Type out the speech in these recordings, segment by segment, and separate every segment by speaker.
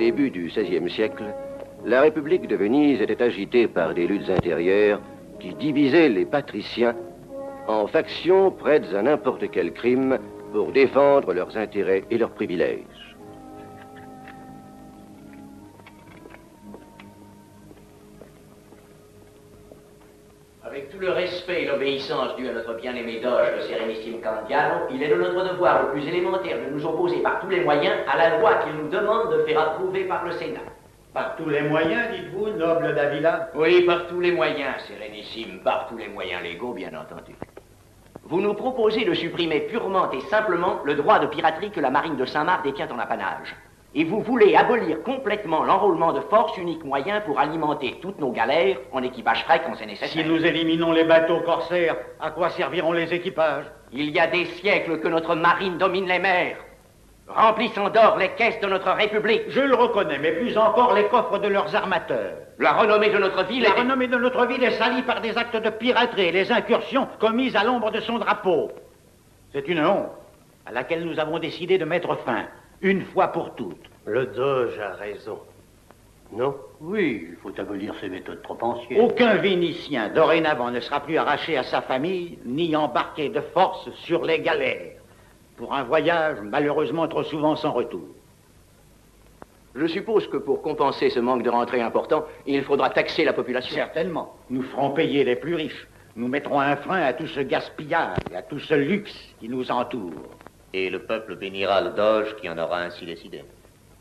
Speaker 1: début du XVIe siècle, la République de Venise était agitée par des luttes intérieures qui divisaient les patriciens en factions prêtes à n'importe quel crime pour défendre leurs intérêts et leurs privilèges.
Speaker 2: Avec tout le respect et l'obéissance dû à notre bien-aimé doge, le Sérénissime Candiano, il est de notre devoir le plus élémentaire de nous opposer par tous les moyens à la loi qu'il nous demande de faire approuver par le Sénat.
Speaker 3: Par tous les moyens, dites-vous, noble d'Avila?
Speaker 2: Oui, par tous les moyens, Sérénissime, par tous les moyens légaux, bien entendu. Vous nous proposez de supprimer purement et simplement le droit de piraterie que la marine de Saint-Marc détient en apanage. Et vous voulez abolir complètement l'enrôlement de force, unique moyen pour alimenter toutes nos galères en équipage frais quand c'est nécessaire.
Speaker 3: Si nous éliminons les bateaux corsaires, à quoi serviront les équipages?
Speaker 2: Il y a des siècles que notre marine domine les mers, remplissant d'or les caisses de notre République.
Speaker 3: Je le reconnais, mais plus encore les coffres de leurs armateurs.
Speaker 2: La renommée de notre ville
Speaker 3: est salie par des actes de piraterie et les incursions commises à l'ombre de son drapeau. C'est une honte à laquelle nous avons décidé de mettre fin, une fois pour toutes.
Speaker 4: Le doge a raison. Non?
Speaker 5: Oui, il faut abolir ces méthodes trop anciennes.
Speaker 3: Aucun Vénitien, dorénavant, ne sera plus arraché à sa famille, ni embarqué de force sur les galères, pour un voyage malheureusement trop souvent sans retour.
Speaker 2: Je suppose que pour compenser ce manque de rentrée important, il faudra taxer la population.
Speaker 3: Certainement. Nous ferons payer les plus riches. Nous mettrons un frein à tout ce gaspillage, à tout ce luxe qui nous entoure.
Speaker 5: Et le peuple bénira le doge qui en aura ainsi décidé.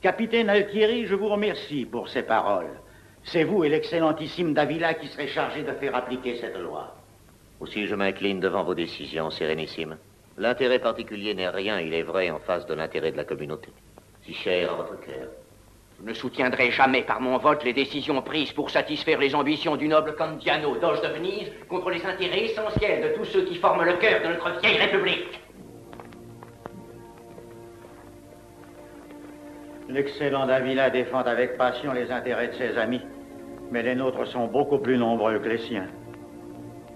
Speaker 3: Capitaine Altieri, je vous remercie pour ces paroles. C'est vous et l'excellentissime d'Avila qui serez chargés de faire appliquer cette loi.
Speaker 5: Aussi, je m'incline devant vos décisions, Sérénissime. L'intérêt particulier n'est rien, il est vrai, en face de l'intérêt de la communauté. Si cher à votre cœur.
Speaker 2: Je ne soutiendrai jamais par mon vote les décisions prises pour satisfaire les ambitions du noble Candiano, doge de Venise, contre les intérêts essentiels de tous ceux qui forment le cœur de notre vieille République.
Speaker 3: L'excellent d'Avila défend avec passion les intérêts de ses amis, mais les nôtres sont beaucoup plus nombreux que les siens.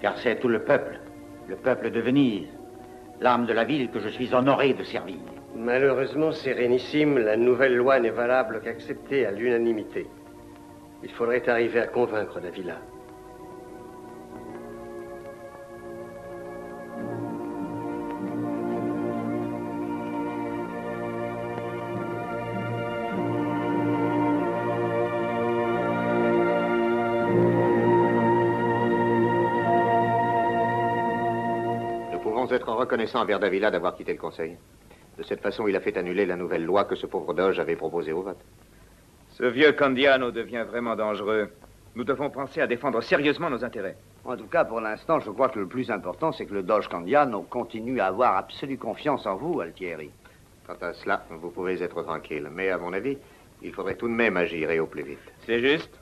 Speaker 3: Car c'est tout le peuple de Venise, l'âme de la ville que je suis honoré de servir.
Speaker 4: Malheureusement, Sérénissime, la nouvelle loi n'est valable qu'acceptée à l'unanimité. Il faudrait arriver à convaincre d'Avila.
Speaker 6: Être reconnaissant envers d'Avila d'avoir quitté le Conseil. De cette façon, il a fait annuler la nouvelle loi que ce pauvre doge avait proposée au vote.
Speaker 7: Ce vieux Candiano devient vraiment dangereux. Nous devons penser à défendre sérieusement nos intérêts.
Speaker 8: En tout cas, pour l'instant, je crois que le plus important, c'est que le doge Candiano continue à avoir absolue confiance en vous, Altieri.
Speaker 6: Quant à cela, vous pouvez être tranquille. Mais à mon avis, il faudrait tout de même agir et au plus vite.
Speaker 7: C'est juste.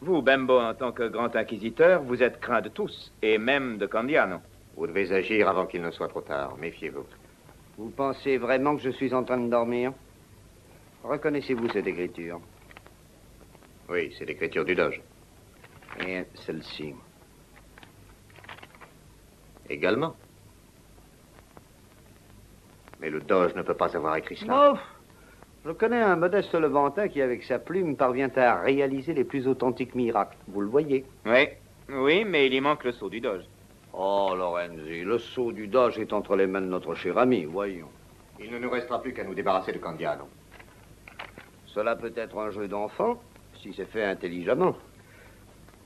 Speaker 7: Vous, Bembo, en tant que grand inquisiteur, vous êtes craint de tous, et même de Candiano.
Speaker 6: Vous devez agir avant qu'il ne soit trop tard. Méfiez-vous.
Speaker 8: Vous pensez vraiment que je suis en train de dormir? Reconnaissez-vous cette écriture?
Speaker 6: Oui, c'est l'écriture du doge.
Speaker 8: Et celle-ci?
Speaker 6: Également. Mais le doge ne peut pas avoir écrit cela.
Speaker 8: Oh, je connais un modeste Levantin qui, avec sa plume, parvient à réaliser les plus authentiques miracles. Vous le voyez?
Speaker 7: Oui, mais il y manque le sceau du doge.
Speaker 8: Oh, Lorenzi, le sceau du doge est entre les mains de notre cher ami, voyons.
Speaker 6: Il ne nous restera plus qu'à nous débarrasser de Candiano.
Speaker 8: Cela peut être un jeu d'enfant, si c'est fait intelligemment.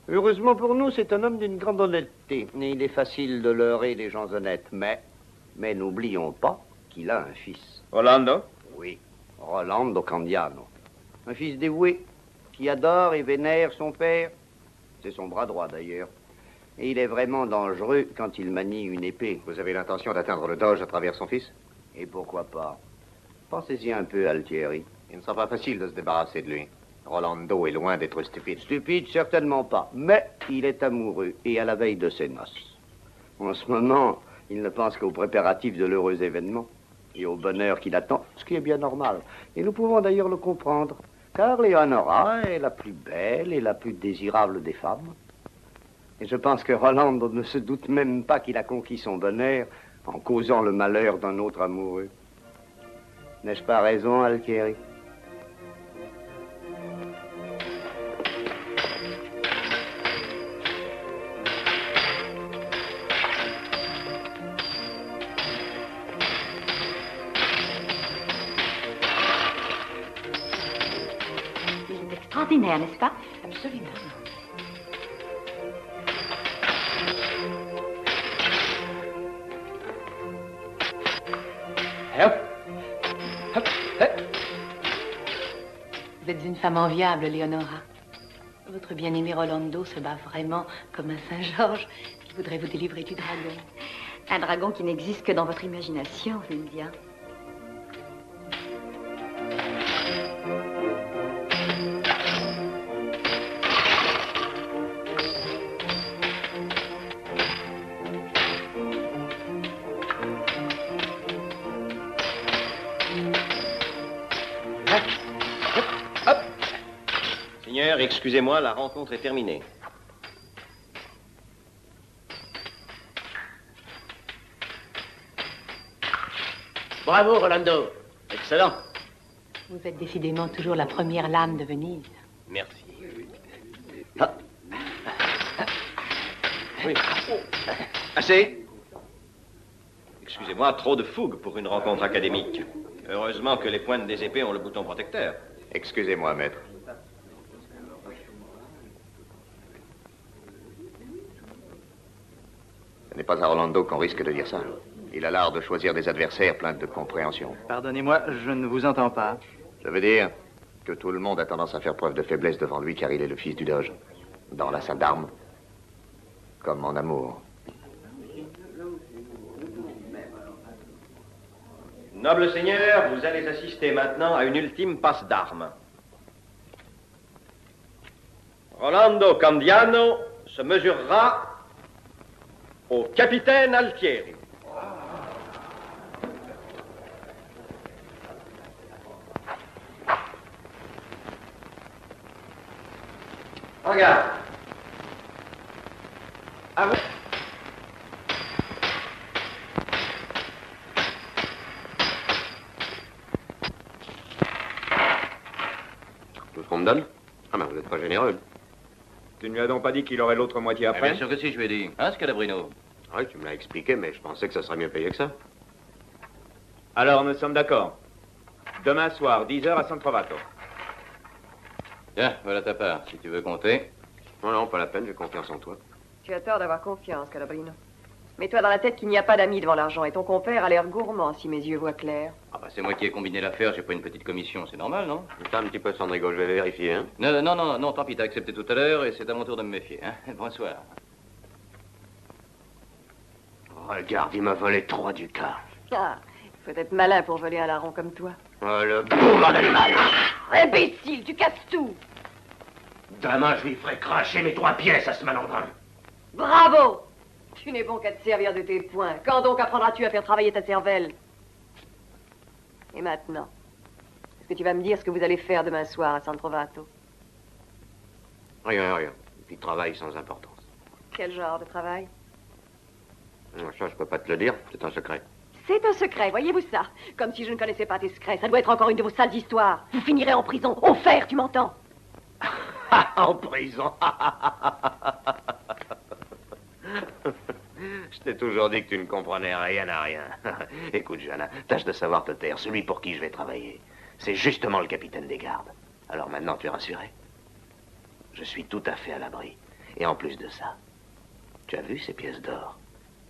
Speaker 8: Heureusement pour nous, c'est un homme d'une grande honnêteté. Et il est facile de leurrer les gens honnêtes, mais n'oublions pas qu'il a un fils.
Speaker 7: Rolando?
Speaker 8: Oui, Rolando Candiano. Un fils dévoué, qui adore et vénère son père. C'est son bras droit, d'ailleurs. Et il est vraiment dangereux quand il manie une épée.
Speaker 6: Vous avez l'intention d'atteindre le doge à travers son fils?
Speaker 8: Et pourquoi pas? Pensez-y un peu, Altieri.
Speaker 6: Il ne sera pas facile de se débarrasser de lui. Rolando est loin d'être stupide.
Speaker 8: Stupide, certainement pas. Mais il est amoureux et à la veille de ses noces. En ce moment, il ne pense qu'aux préparatifs de l'heureux événement et au bonheur qui l'attend, ce qui est bien normal. Et nous pouvons d'ailleurs le comprendre, car Leonora est la plus belle et la plus désirable des femmes. Et je pense que Rolando ne se doute même pas qu'il a conquis son bonheur en causant le malheur d'un autre amoureux. N'ai-je pas raison, Altieri?
Speaker 9: extraordinaire, n'est-ce pas?
Speaker 2: Absolument.
Speaker 9: Vous êtes une femme enviable, Leonora. Votre bien-aimé Rolando se bat vraiment comme un Saint-Georges qui voudrait vous délivrer du dragon.
Speaker 10: Un dragon qui n'existe que dans votre imagination, Lydia.
Speaker 11: Seigneur, excusez-moi, la rencontre est terminée.
Speaker 2: Bravo, Rolando.
Speaker 11: Excellent.
Speaker 9: Vous êtes décidément toujours la première lame de Venise.
Speaker 11: Merci.
Speaker 2: Oui.
Speaker 11: Assez. Excusez-moi, trop de fougue pour une rencontre académique. Heureusement que les pointes des épées ont le bouton protecteur.
Speaker 6: Excusez-moi, maître. Ce n'est pas à Rolando qu'on risque de dire ça. Il a l'art de choisir des adversaires pleins de compréhension.
Speaker 12: Pardonnez-moi, je ne vous entends pas.
Speaker 6: Ça veut dire que tout le monde a tendance à faire preuve de faiblesse devant lui car il est le fils du Doge. Dans la salle d'armes, comme en amour.
Speaker 11: Noble seigneur, vous allez assister maintenant à une ultime passe d'armes. Rolando Candiano se mesurera au capitaine Altieri. Regarde. À vous.
Speaker 1: Tout ce qu'on me donne? Ah, mais vous n'êtes pas généreux.
Speaker 7: Tu ne lui as donc pas dit qu'il aurait l'autre moitié après?
Speaker 1: Bien sûr que si, je lui ai dit. Hein, Scalabrino? Oui, tu me l'as expliqué, mais je pensais que ça serait mieux payé que ça.
Speaker 7: Alors, nous sommes d'accord. Demain soir, 10h à San Trovato.
Speaker 1: Tiens, voilà ta part, si tu veux compter. Non, non, pas la peine, j'ai confiance en toi.
Speaker 13: Tu as tort d'avoir confiance, Calabrino. Mets-toi dans la tête qu'il n'y a pas d'amis devant l'argent, et ton compère a l'air gourmand, si mes yeux voient clair.
Speaker 1: Ah bah c'est moi qui ai combiné l'affaire, j'ai pas une petite commission, c'est normal, non? Attends un petit peu, Sandrigo, je vais vérifier, hein? Non, tant pis, t'as accepté tout à l'heure, et c'est à mon tour de me méfier, hein? Bonsoir. Regarde, il m'a volé 3 ducats.
Speaker 13: Ah, il faut être malin pour voler un larron comme toi.
Speaker 1: Oh, le bourrin d'animal!
Speaker 13: Imbécile, tu casses tout!
Speaker 1: Demain, je lui ferai cracher mes 3 pièces à ce malandrin.
Speaker 13: Bravo! Tu n'es bon qu'à te servir de tes poings. Quand donc apprendras-tu à faire travailler ta cervelle? Et maintenant, est-ce que tu vas me dire ce que vous allez faire demain soir à San Trovato?
Speaker 1: Rien. Du travail sans importance.
Speaker 13: Quel genre de travail?
Speaker 1: Ça, je peux pas te le dire, c'est un secret.
Speaker 13: C'est un secret, voyez-vous ça? Comme si je ne connaissais pas tes secrets. Ça doit être encore une de vos sales histoires. Vous finirez en prison, au fer, tu m'entends?
Speaker 1: En prison. Je t'ai toujours dit que tu ne comprenais rien à rien. Écoute, Johanna, tâche de savoir te taire. Celui pour qui je vais travailler, c'est justement le capitaine des gardes. Alors maintenant, tu es rassuré? Je suis tout à fait à l'abri. Et en plus de ça, tu as vu ces pièces d'or?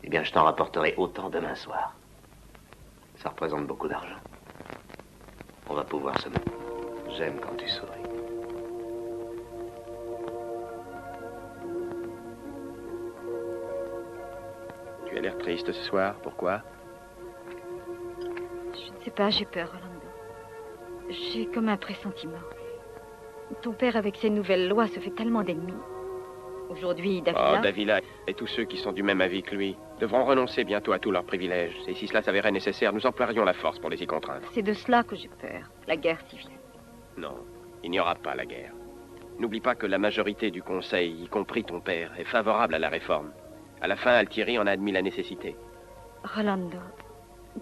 Speaker 1: Eh bien, je t'en rapporterai autant demain soir. Ça représente beaucoup d'argent. On va pouvoir se mettre. J'aime quand tu souris.
Speaker 11: Tu as l'air triste ce soir, pourquoi?
Speaker 10: Je ne sais pas, j'ai peur, Rolando. J'ai comme un pressentiment. Ton père, avec ses nouvelles lois, se fait tellement d'ennemis. Aujourd'hui, Davila...
Speaker 11: Oh, Davila et tous ceux qui sont du même avis que lui devront renoncer bientôt à tous leurs privilèges. Et si cela s'avérait nécessaire, nous emploierions la force pour les y contraindre.
Speaker 10: C'est de cela que j'ai peur, la guerre civile.
Speaker 11: Non, il n'y aura pas la guerre. N'oublie pas que la majorité du Conseil, y compris ton père, est favorable à la réforme. À la fin, Altieri en a admis la nécessité.
Speaker 10: Rolando,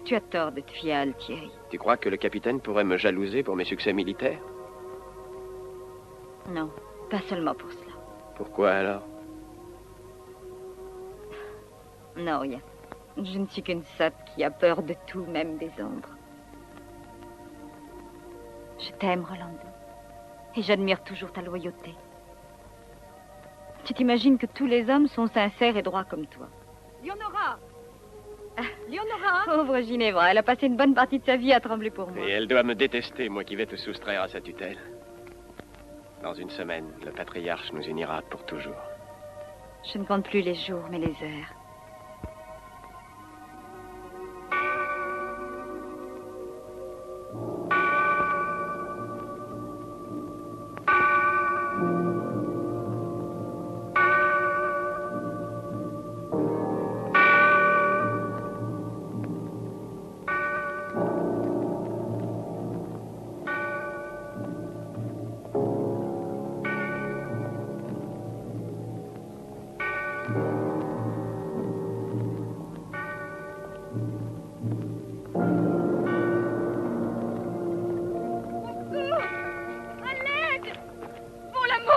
Speaker 10: tu as tort de te fier à Altieri.
Speaker 11: Tu crois que le capitaine pourrait me jalouser pour mes succès militaires?
Speaker 10: Non, pas seulement pour cela.
Speaker 11: Pourquoi alors?
Speaker 10: Non, rien. Je ne suis qu'une sotte qui a peur de tout, même des ombres. Je t'aime, Rolando. Et j'admire toujours ta loyauté. Tu t'imagines que tous les hommes sont sincères et droits comme toi.
Speaker 14: Léonora! Léonora!
Speaker 10: Pauvre Ginevra, elle a passé une bonne partie de sa vie à trembler pour moi.
Speaker 11: Et elle doit me détester, moi qui vais te soustraire à sa tutelle. Dans une semaine, le patriarche nous unira pour toujours.
Speaker 10: Je ne compte plus les jours, mais les heures.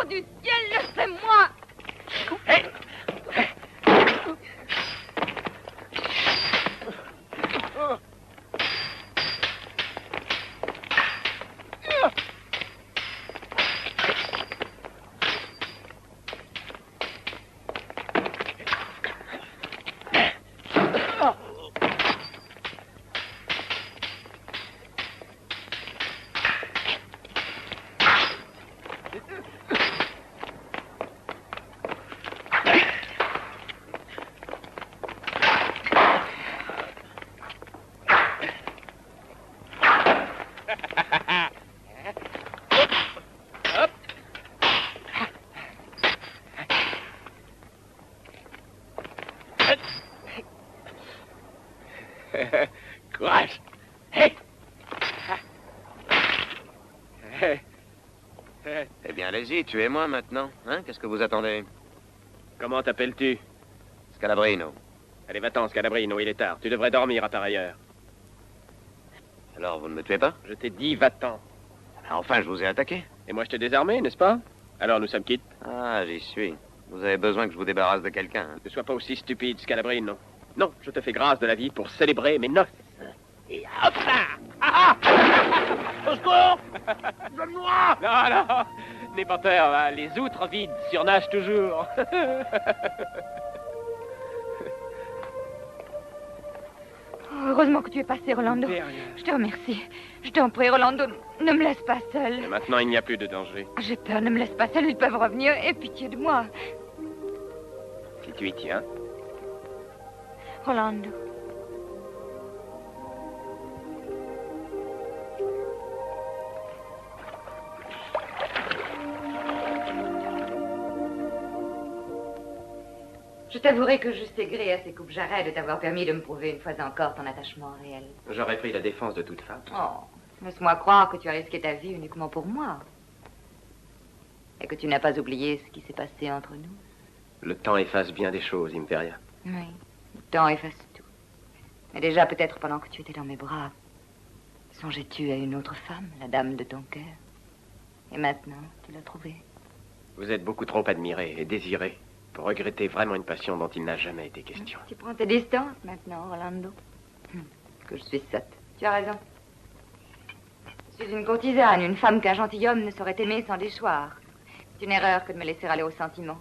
Speaker 14: Du ciel, laissez-moi!
Speaker 11: Courage! Hey!
Speaker 6: Eh bien, allez-y, tuez-moi maintenant. Hein? Qu'est-ce que vous attendez?
Speaker 11: Comment t'appelles-tu?
Speaker 6: Scalabrino.
Speaker 11: Allez, va-t'en, Scalabrino, il est tard. Tu devrais dormir à pareille heure.
Speaker 6: Alors, vous ne me tuez pas?
Speaker 11: Je t'ai dit, va-t'en.
Speaker 6: Enfin, je vous ai attaqué.
Speaker 11: Et moi, je t'ai désarmé, n'est-ce pas? Alors, nous sommes quittes.
Speaker 6: Ah, j'y suis. Vous avez besoin que je vous débarrasse de quelqu'un. Hein?
Speaker 11: Ne sois pas aussi stupide, Scalabrino. Non, je te fais grâce de la vie pour célébrer mes noces. Et hop là! Ah ah! Au secours! Donne-moi! Non, non, n'aie pas peur, hein. Les outres vides surnagent toujours.
Speaker 10: Heureusement que tu es passé, Rolando. Je te remercie. Je t'en prie, Rolando, ne me laisse pas seule.
Speaker 11: Et maintenant, il n'y a plus de danger.
Speaker 10: J'ai peur, ne me laisse pas seule, ils peuvent revenir. Aie pitié de moi.
Speaker 11: Si tu y tiens.
Speaker 10: Rolando. Je t'avouerai que je sais gré à ces coupes jarrets de t'avoir permis de me prouver une fois encore ton attachement réel.
Speaker 11: J'aurais pris la défense de toute femme.
Speaker 10: Oh, laisse-moi croire que tu as risqué ta vie uniquement pour moi. Et que tu n'as pas oublié ce qui s'est passé entre nous.
Speaker 11: Le temps efface bien des choses, Imperia.
Speaker 10: Oui, le temps efface tout. Mais déjà, peut-être pendant que tu étais dans mes bras, songeais-tu à une autre femme, la dame de ton cœur. Et maintenant, tu l'as trouvée.
Speaker 11: Vous êtes beaucoup trop admiré et désiré pour regretter vraiment une passion dont il n'a jamais été question.
Speaker 10: Tu prends tes distances maintenant, Rolando. Que je suis sotte. Tu as raison. Je suis une courtisane, une femme qu'un gentilhomme ne saurait aimer sans déchoir. C'est une erreur que de me laisser aller au sentiment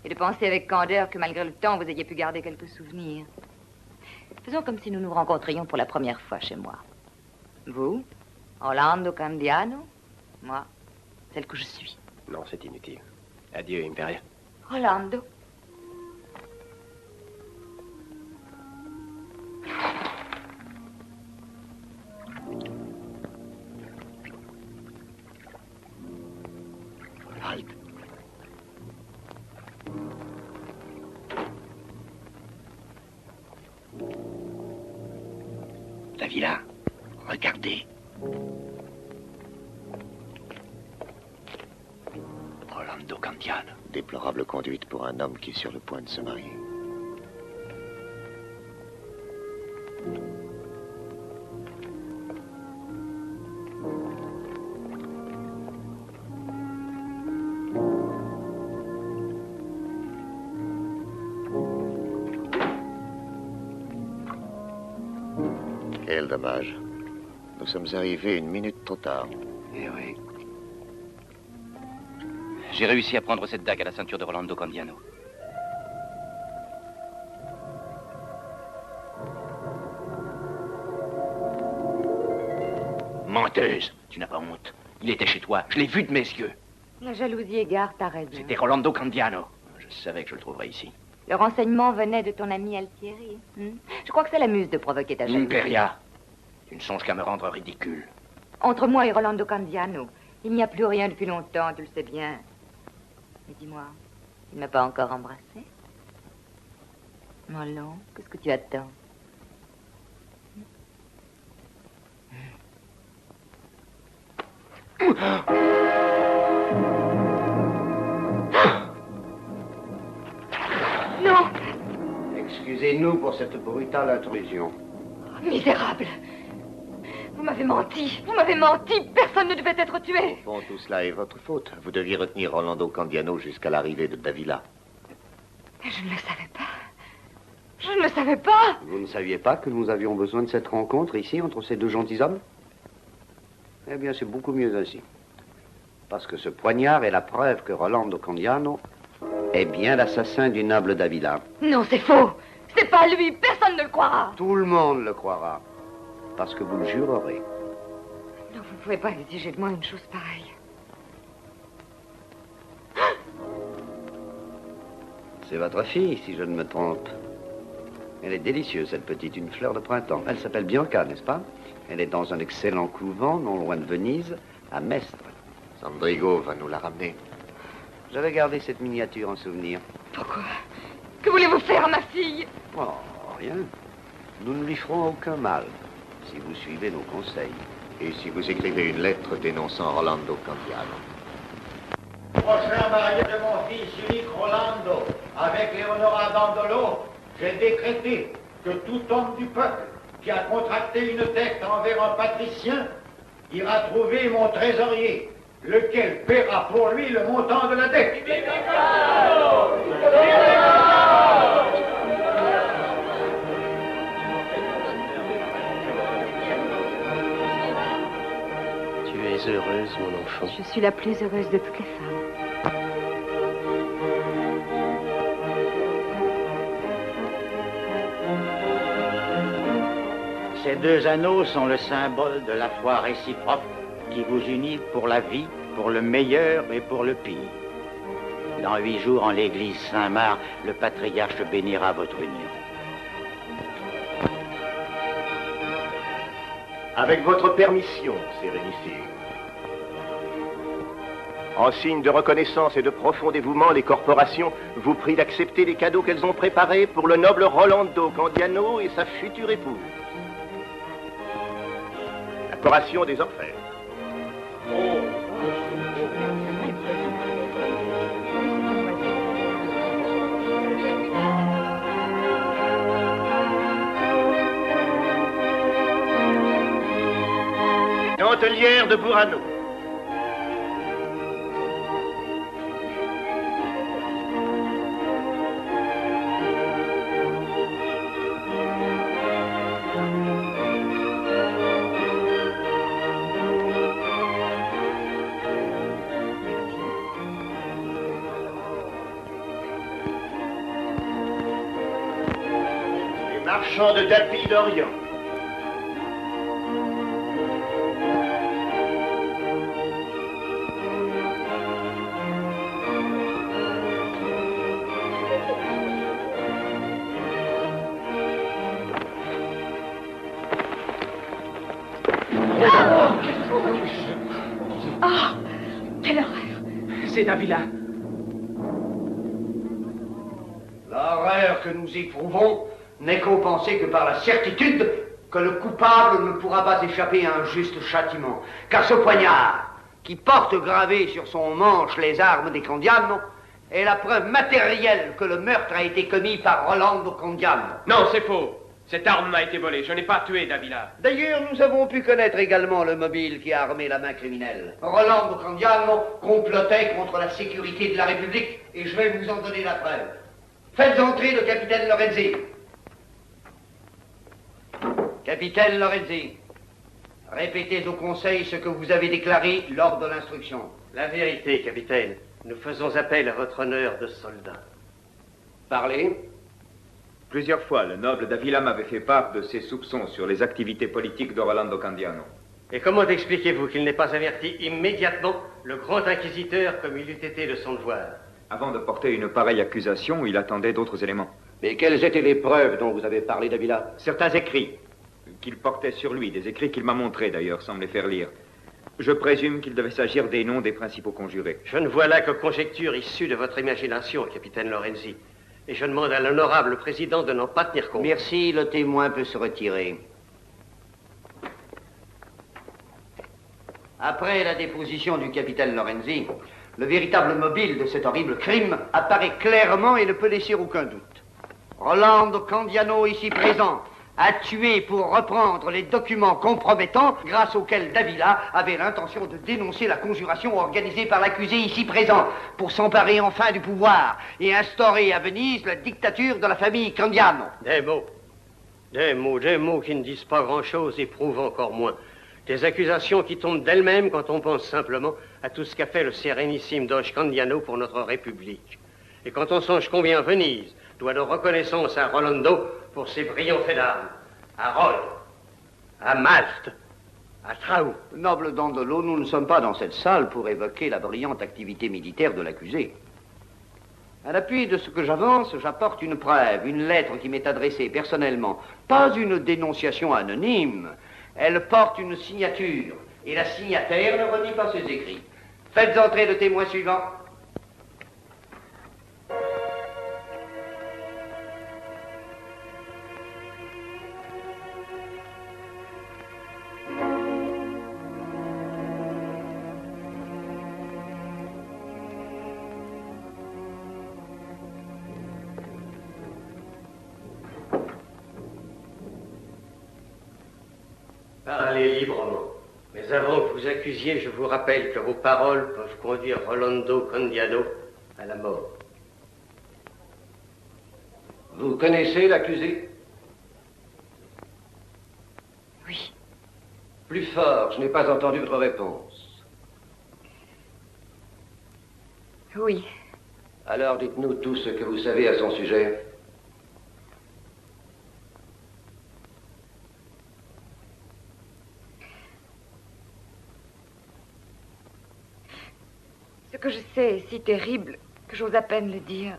Speaker 10: et de penser avec candeur que malgré le temps, vous ayez pu garder quelques souvenirs. Faisons comme si nous nous rencontrions pour la première fois chez moi. Vous, Rolando Candiano, moi, celle que je suis.
Speaker 11: Non, c'est inutile. Adieu, Imperia.
Speaker 10: Rolando.
Speaker 6: Halte.
Speaker 2: La villa, regardez. Rolando Candiano.
Speaker 6: Déplorable conduite pour un homme qui est sur le point de se marier. Quel dommage. Nous sommes arrivés une minute trop tard.
Speaker 2: Eh oui.
Speaker 15: J'ai réussi à prendre cette dague à la ceinture de Rolando Candiano.
Speaker 2: Menteuse, tu n'as pas honte. Il était chez toi, je l'ai vu de mes yeux.
Speaker 10: La jalousie égare ta raison.
Speaker 2: C'était Rolando Candiano. Je savais que je le trouverais ici.
Speaker 10: Le renseignement venait de ton ami Altieri. Je crois que ça l'amuse de provoquer ta jalousie.
Speaker 2: Imperia, tu ne songes qu'à me rendre ridicule.
Speaker 10: Entre moi et Rolando Candiano, il n'y a plus rien depuis longtemps, tu le sais bien. Mais dis-moi, il ne m'a pas encore embrassé? Allons, qu'est-ce que tu attends? Non!
Speaker 8: Excusez-nous pour cette brutale intrusion.
Speaker 10: Misérable! Vous m'avez menti! Vous m'avez menti! Personne ne devait être tué!
Speaker 6: Bon, tout cela est votre faute. Vous deviez retenir Rolando Candiano jusqu'à l'arrivée de Davila.
Speaker 10: Je ne le savais pas. Je ne le savais pas!
Speaker 8: Vous ne saviez pas que nous avions besoin de cette rencontre ici, entre ces deux gentilshommes? Eh bien, c'est beaucoup mieux ainsi. Parce que ce poignard est la preuve que Rolando Candiano est bien l'assassin du noble Davila.
Speaker 10: Non, c'est faux! C'est pas lui! Personne ne le croira!
Speaker 8: Tout le monde le croira. Parce que vous le jurerez.
Speaker 10: Non, vous ne pouvez pas exiger de moi une chose pareille.
Speaker 8: C'est votre fille, si je ne me trompe. Elle est délicieuse, cette petite, une fleur de printemps. Elle s'appelle Bianca, n'est-ce pas? Elle est dans un excellent couvent, non loin de Venise, à Mestre.
Speaker 6: Sandrigo va nous la ramener.
Speaker 8: J'avais gardé cette miniature en souvenir.
Speaker 10: Pourquoi? Que voulez-vous faire à ma fille?
Speaker 8: Oh, rien. Nous ne lui ferons aucun mal, si vous suivez nos conseils.
Speaker 6: Et si vous écrivez une lettre dénonçant Rolando Candiano.
Speaker 3: Prochain mariage de mon fils unique Rolando, avec Leonora Dandolo, j'ai décrété que tout homme du peuple qui a contracté une dette envers un patricien ira trouver mon trésorier, lequel paiera pour lui le montant de la dette.
Speaker 4: Tu es heureuse, mon enfant.
Speaker 10: Je suis la plus heureuse de toutes les femmes.
Speaker 3: Ces deux anneaux sont le symbole de la foi réciproque qui vous unit pour la vie, pour le meilleur et pour le pire. Dans 8 jours, en l'église Saint-Marc, le patriarche bénira votre union.
Speaker 16: Avec votre permission, Sérénissime. En signe de reconnaissance et de profond dévouement, les corporations vous prient d'accepter les cadeaux qu'elles ont préparés pour le noble Rolando Candiano et sa future épouse. La corporation des orfèvres. Chancelière de Burano. Les marchands de tapis d'Orient.
Speaker 14: Ah, quelle horreur!
Speaker 17: C'est Davila.
Speaker 8: L'horreur que nous éprouvons n'est compensée que par la certitude que le coupable ne pourra pas échapper à un juste châtiment. Car ce poignard, qui porte gravé sur son manche les armes des Candiano, est la preuve matérielle que le meurtre a été commis par Rolando Candiano.
Speaker 11: Non, c'est faux. Cette arme m'a été volée. Je n'ai pas tué Davila.
Speaker 8: D'ailleurs, nous avons pu connaître également le mobile qui a armé la main criminelle. Rolando Candiano complotait contre la sécurité de la République, et je vais vous en donner la preuve. Faites entrer le capitaine Lorenzi. Capitaine Lorenzi, répétez au conseil ce que vous avez déclaré lors de l'instruction.
Speaker 4: La vérité, capitaine. Nous faisons appel à votre honneur de soldat.
Speaker 1: Parlez.
Speaker 7: Plusieurs fois, le noble Davila m'avait fait part de ses soupçons sur les activités politiques de Rolando Candiano.
Speaker 4: Et comment expliquez-vous qu'il n'ait pas averti immédiatement le grand inquisiteur comme il eût été de son devoir?
Speaker 7: Avant de porter une pareille accusation, il attendait d'autres éléments.
Speaker 1: Mais quelles étaient les preuves dont vous avez parlé, Davila?
Speaker 7: Certains écrits qu'il portait sur lui, des écrits qu'il m'a montrés d'ailleurs, sans me les faire lire. Je présume qu'il devait s'agir des noms des principaux conjurés.
Speaker 4: Je ne vois là que conjectures issues de votre imagination, capitaine Lorenzi. Et je demande à l'honorable président de n'en pas tenir compte.
Speaker 8: Merci, le témoin peut se retirer. Après la déposition du capitaine Lorenzi, le véritable mobile de cet horrible crime apparaît clairement et ne peut laisser aucun doute. Rolando Candiano, ici présent, a tué pour reprendre les documents compromettants grâce auxquels Davila avait l'intention de dénoncer la conjuration organisée par l'accusé ici présent pour s'emparer enfin du pouvoir et instaurer à Venise la dictature de la famille Candiano.
Speaker 4: Des mots qui ne disent pas grand-chose et prouvent encore moins. Des accusations qui tombent d'elles-mêmes quand on pense simplement à tout ce qu'a fait le sérénissime Doge Candiano pour notre République. Et quand on songe combien Venise doit de reconnaissance à Rolando pour ses brillants faits d'armes, à Rhodes, à Malte, à Traou.
Speaker 8: Noble Dandolo, nous ne sommes pas dans cette salle pour évoquer la brillante activité militaire de l'accusé. À l'appui de ce que j'avance, j'apporte une preuve, une lettre qui m'est adressée personnellement. Pas une dénonciation anonyme. Elle porte une signature, et la signataire ne renie pas ses écrits. Faites entrer le témoin suivant.
Speaker 4: Parlez librement. Mais avant que vous accusiez, je vous rappelle que vos paroles peuvent conduire Rolando Candiano à la mort.
Speaker 1: Vous connaissez l'accusé?
Speaker 10: Oui.
Speaker 1: Plus fort, je n'ai pas entendu votre réponse.
Speaker 10: Oui.
Speaker 1: Alors dites-nous tout ce que vous savez à son sujet.
Speaker 10: Ce que je sais est si terrible que j'ose à peine le dire.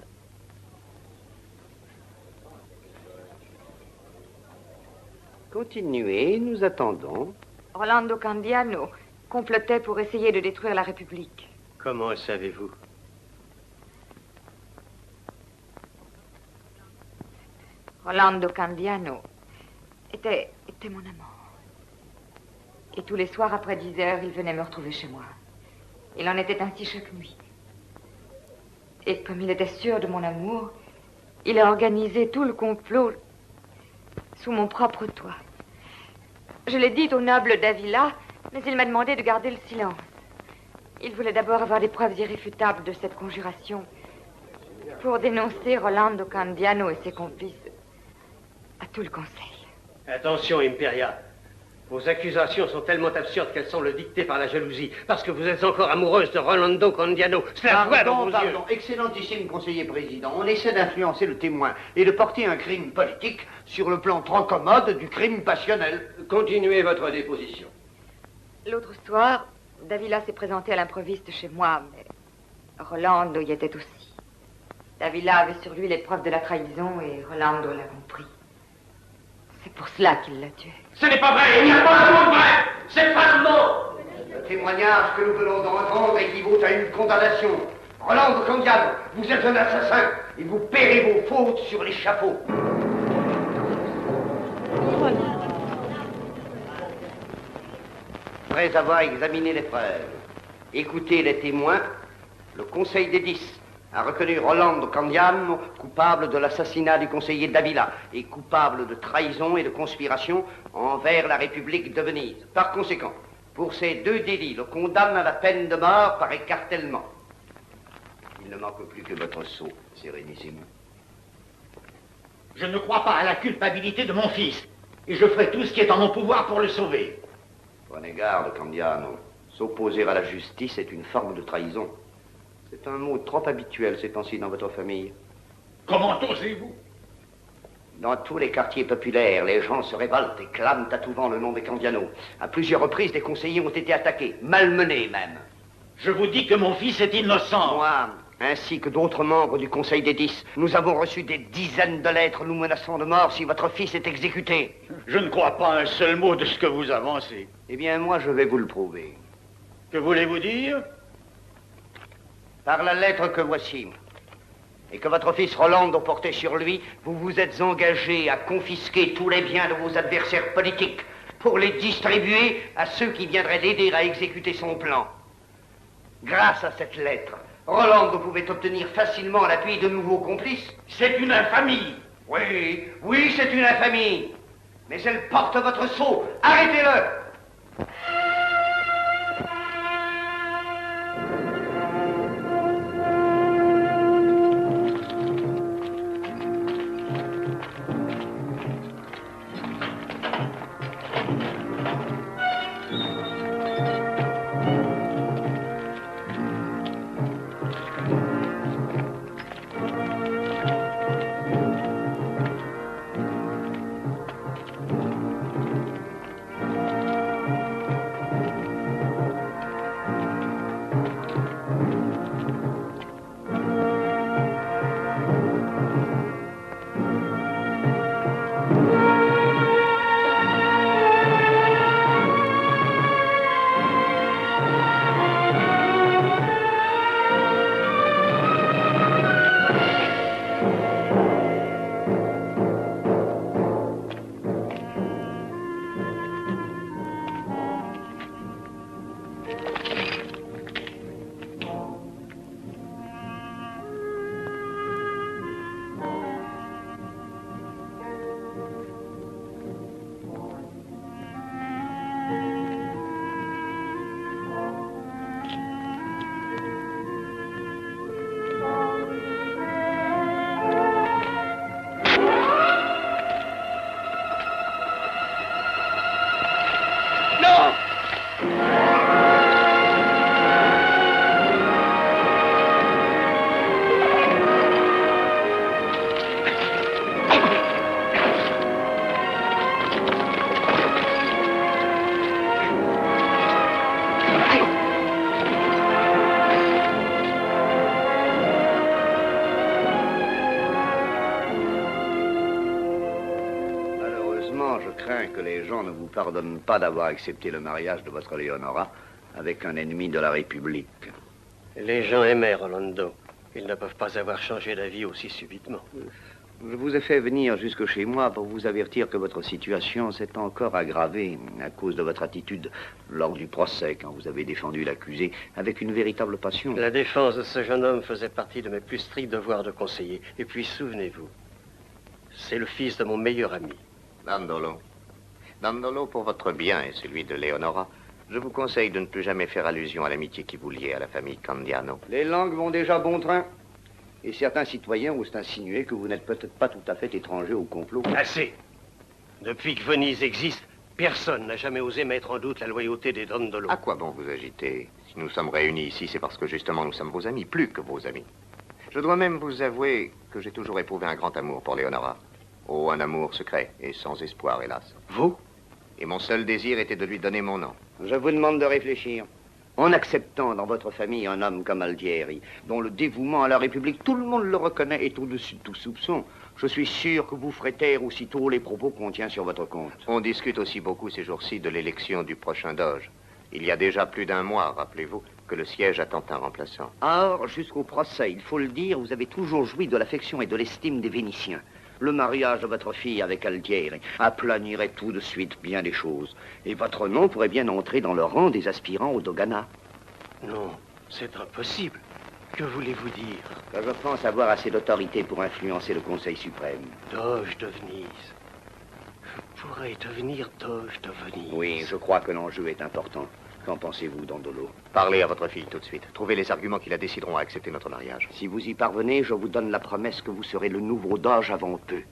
Speaker 8: Continuez, nous attendons.
Speaker 10: Rolando Candiano complotait pour essayer de détruire la République.
Speaker 4: Comment le savez-vous?
Speaker 10: Rolando Candiano était mon amant. Et tous les soirs après 10 heures, il venait me retrouver chez moi. Il en était ainsi chaque nuit. Et comme il était sûr de mon amour, il a organisé tout le complot sous mon propre toit. Je l'ai dit au noble Davila, mais il m'a demandé de garder le silence. Il voulait d'abord avoir des preuves irréfutables de cette conjuration pour dénoncer Rolando Candiano et ses complices à tout le conseil.
Speaker 4: Attention, Imperia. Vos accusations sont tellement absurdes qu'elles semblent dictées par la jalousie, parce que vous êtes encore amoureuse de Rolando Candiano. Cela voit dans vos yeux.
Speaker 8: Excellentissime conseiller président, on essaie d'influencer le témoin et de porter un crime politique sur le plan trop commode du crime passionnel.
Speaker 1: Continuez votre déposition.
Speaker 10: L'autre soir, Davila s'est présenté à l'improviste chez moi, mais Rolando y était aussi. Davila avait sur lui les preuves de la trahison et Rolando l'a compris. C'est pour cela qu'il l'a tué.
Speaker 2: Ce n'est pas vrai, il n'y a pas de vrai, c'est falsement.
Speaker 8: Le témoignage que nous venons d'entendre équivaut à une condamnation. Rolando Candiano, vous êtes un assassin et vous paierez vos fautes sur l'échafaud. Après avoir examiné les preuves, écouté les témoins, le Conseil des 10 a reconnu Rolando Candiano coupable de l'assassinat du conseiller Davila et coupable de trahison et de conspiration envers la République de Venise. Par conséquent, pour ces deux délits, le condamne à la peine de mort par écartèlement. Il ne manque plus que votre sceau, Sérénissime.
Speaker 3: Je ne crois pas à la culpabilité de mon fils, et je ferai tout ce qui est en mon pouvoir pour le sauver.
Speaker 8: Prenez garde, Candiano. S'opposer à la justice est une forme de trahison. C'est un mot trop habituel ces temps-ci dans votre famille.
Speaker 17: Comment osez-vous?
Speaker 8: Dans tous les quartiers populaires, les gens se révoltent et clament à tout vent le nom des Candiano. À plusieurs reprises, des conseillers ont été attaqués, malmenés même.
Speaker 17: Je vous dis que mon fils est innocent.
Speaker 8: Moi, ainsi que d'autres membres du Conseil des 10, nous avons reçu des dizaines de lettres nous menaçant de mort si votre fils est exécuté.
Speaker 17: Je ne crois pas un seul mot de ce que vous avancez.
Speaker 8: Eh bien, moi, je vais vous le prouver.
Speaker 17: Que voulez-vous dire?
Speaker 8: Par la lettre que voici, et que votre fils Rolando portait sur lui, vous vous êtes engagé à confisquer tous les biens de vos adversaires politiques pour les distribuer à ceux qui viendraient l'aider à exécuter son plan. Grâce à cette lettre, Rolando pouvait obtenir facilement l'appui de nouveaux complices.
Speaker 17: C'est une infamie.
Speaker 8: Oui, oui, c'est une infamie. Mais elle porte votre sceau. Arrêtez-le. Pardonne pas d'avoir accepté le mariage de votre Leonora avec un ennemi de la République.
Speaker 4: Les gens aimaient Rolando. Ils ne peuvent pas avoir changé d'avis aussi subitement.
Speaker 8: Je vous ai fait venir jusque chez moi pour vous avertir que votre situation s'est encore aggravée à cause de votre attitude lors du procès, quand vous avez défendu l'accusé avec une véritable passion.
Speaker 4: La défense de ce jeune homme faisait partie de mes plus stricts devoirs de conseiller. Et puis, souvenez-vous, c'est le fils de mon meilleur ami.
Speaker 6: Dandolo, pour votre bien et celui de Leonora, je vous conseille de ne plus jamais faire allusion à l'amitié qui vous liait à la famille Candiano.
Speaker 8: Les langues vont déjà bon train. Et certains citoyens osent insinuer que vous n'êtes peut-être pas tout à fait étranger au complot.
Speaker 4: Assez. Depuis que Venise existe, personne n'a jamais osé mettre en doute la loyauté des Dandolo.
Speaker 6: À quoi bon vous agiter? Si nous sommes réunis ici, c'est parce que justement nous sommes vos amis, plus que vos amis. Je dois même vous avouer que j'ai toujours éprouvé un grand amour pour Leonora. Oh, un amour secret et sans espoir, hélas.
Speaker 4: Vous?
Speaker 6: Et mon seul désir était de lui donner mon nom.
Speaker 8: Je vous demande de réfléchir. En acceptant dans votre famille un homme comme Altieri, dont le dévouement à la République, tout le monde le reconnaît, est au-dessus de tout soupçon, je suis sûr que vous ferez taire aussitôt les propos qu'on tient sur votre compte.
Speaker 6: On discute aussi beaucoup ces jours-ci de l'élection du prochain doge. Il y a déjà plus d'un mois, rappelez-vous, que le siège attend un remplaçant.
Speaker 8: Or, jusqu'au procès, il faut le dire, vous avez toujours joui de l'affection et de l'estime des Vénitiens. Le mariage de votre fille avec Altieri aplanirait tout de suite bien les choses. Et votre nom pourrait bien entrer dans le rang des aspirants au Dogana.
Speaker 4: Non, c'est impossible. Que voulez-vous dire?
Speaker 8: Que je pense avoir assez d'autorité pour influencer le Conseil suprême.
Speaker 4: Doge de Venise. Je pourrais devenir doge de Venise.
Speaker 8: Oui, je crois que l'enjeu est important. Qu'en pensez-vous, Dandolo?
Speaker 6: Parlez à votre fille tout de suite. Trouvez les arguments qui la décideront à accepter notre mariage.
Speaker 8: Si vous y parvenez, je vous donne la promesse que vous serez le nouveau doge avant peu.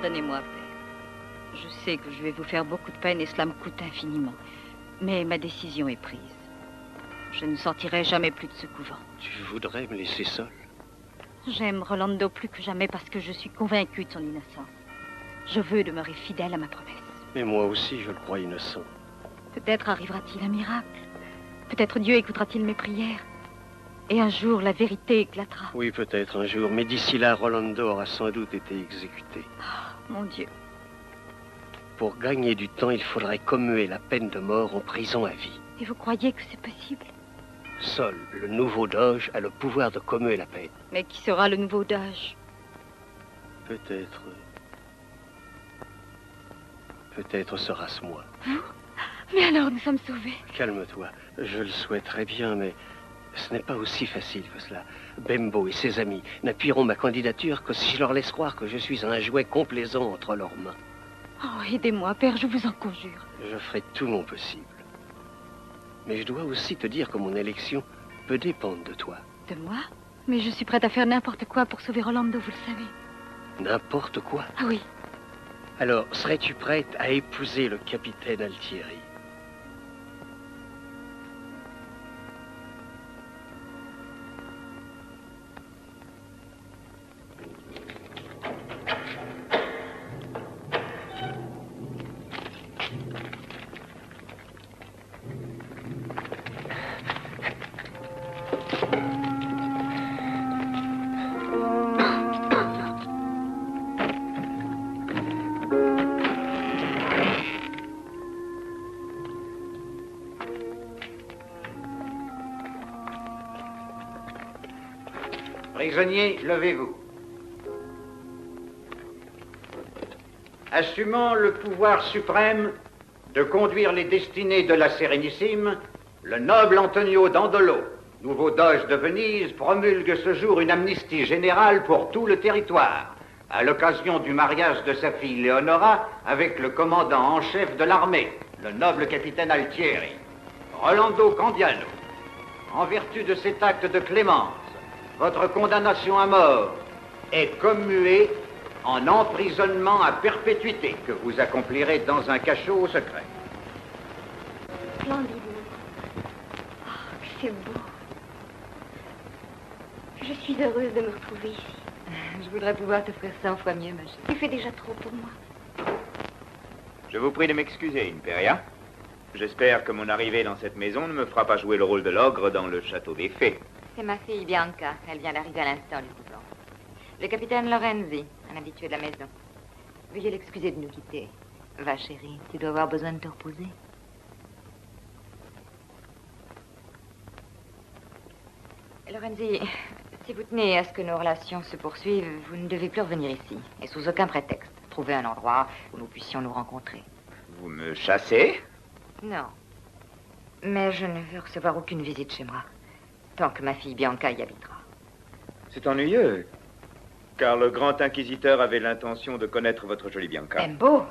Speaker 18: Pardonnez-moi, père. Je sais que je vais vous faire beaucoup de peine et cela me coûte infiniment. Mais ma décision est prise. Je ne sortirai jamais plus de ce couvent.
Speaker 4: Tu voudrais me laisser seul?
Speaker 18: J'aime Rolando plus que jamais parce que je suis convaincue de son innocence. Je veux demeurer fidèle à ma promesse.
Speaker 4: Mais moi aussi, je le crois innocent.
Speaker 18: Peut-être arrivera-t-il un miracle. Peut-être Dieu écoutera-t-il mes prières. Et un jour, la vérité éclatera.
Speaker 4: Oui, peut-être un jour. Mais d'ici là, Rolando aura sans doute été exécuté.
Speaker 18: Oh, mon Dieu.
Speaker 4: Pour gagner du temps, il faudrait commuer la peine de mort en prison à vie.
Speaker 18: Et vous croyez que c'est possible?
Speaker 4: Seul le nouveau doge a le pouvoir de commuer la peine.
Speaker 18: Mais qui sera le nouveau doge?
Speaker 4: Peut-être... Peut-être sera-ce moi.
Speaker 18: Vous? Mais alors, nous sommes sauvés.
Speaker 4: Calme-toi. Je le souhaiterais bien, mais ce n'est pas aussi facile que cela. Bembo et ses amis n'appuieront ma candidature que si je leur laisse croire que je suis un jouet complaisant entre leurs mains.
Speaker 18: Oh, aidez-moi, père, je vous en conjure.
Speaker 4: Je ferai tout mon possible. Mais je dois aussi te dire que mon élection peut dépendre de toi.
Speaker 18: De moi? Mais je suis prête à faire n'importe quoi pour sauver Rolando, vous le savez.
Speaker 4: N'importe quoi?
Speaker 18: Ah oui.
Speaker 4: Alors, serais-tu prête à épouser le capitaine Altieri?
Speaker 3: Prisonniers, levez-vous. Assumant le pouvoir suprême de conduire les destinées de la Sérénissime, le noble Antonio Dandolo, nouveau doge de Venise, promulgue ce jour une amnistie générale pour tout le territoire, à l'occasion du mariage de sa fille Leonora avec le commandant en chef de l'armée, le noble capitaine Altieri, Rolando Candiano. En vertu de cet acte de clémence, votre condamnation à mort est commuée en emprisonnement à perpétuité que vous accomplirez dans un cachot au secret.
Speaker 14: Splendide. Oh, que c'est beau. Je suis heureuse de me retrouver ici.
Speaker 10: Je voudrais pouvoir t'offrir 100 fois mieux, ma chérie.
Speaker 14: Tu fais déjà trop pour moi.
Speaker 7: Je vous prie de m'excuser, Imperia. J'espère que mon arrivée dans cette maison ne me fera pas jouer le rôle de l'ogre dans le château des fées.
Speaker 10: C'est ma fille Bianca. Elle vient d'arriver à l'instant du couvent. Le capitaine Lorenzi, un habitué de la maison. Veuillez l'excuser de nous quitter. Va, chérie, tu dois avoir besoin de te reposer. Lorenzi, si vous tenez à ce que nos relations se poursuivent, vous ne devez plus revenir ici. Et sous aucun prétexte. Trouver un endroit où nous puissions nous rencontrer.
Speaker 7: Vous me chassez?
Speaker 10: Non. Mais je ne veux recevoir aucune visite chez moi. Tant que ma fille Bianca y habitera.
Speaker 7: C'est ennuyeux. Car le grand inquisiteur avait l'intention de connaître votre jolie Bianca.
Speaker 10: Bembo,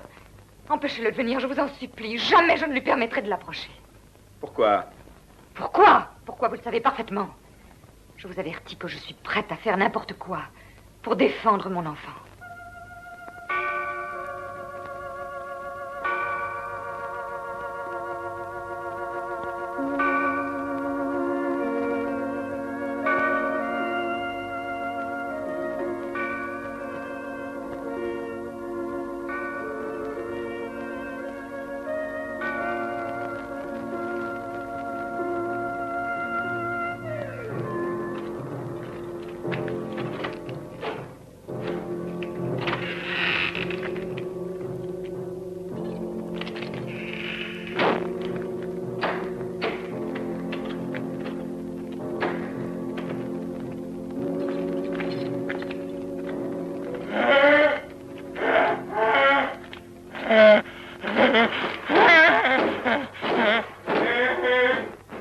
Speaker 10: empêchez-le de venir, je vous en supplie. Jamais je ne lui permettrai de l'approcher.
Speaker 7: Pourquoi?
Speaker 10: Pourquoi? Pourquoi, vous le savez parfaitement. Je vous avertis que je suis prête à faire n'importe quoi pour défendre mon enfant.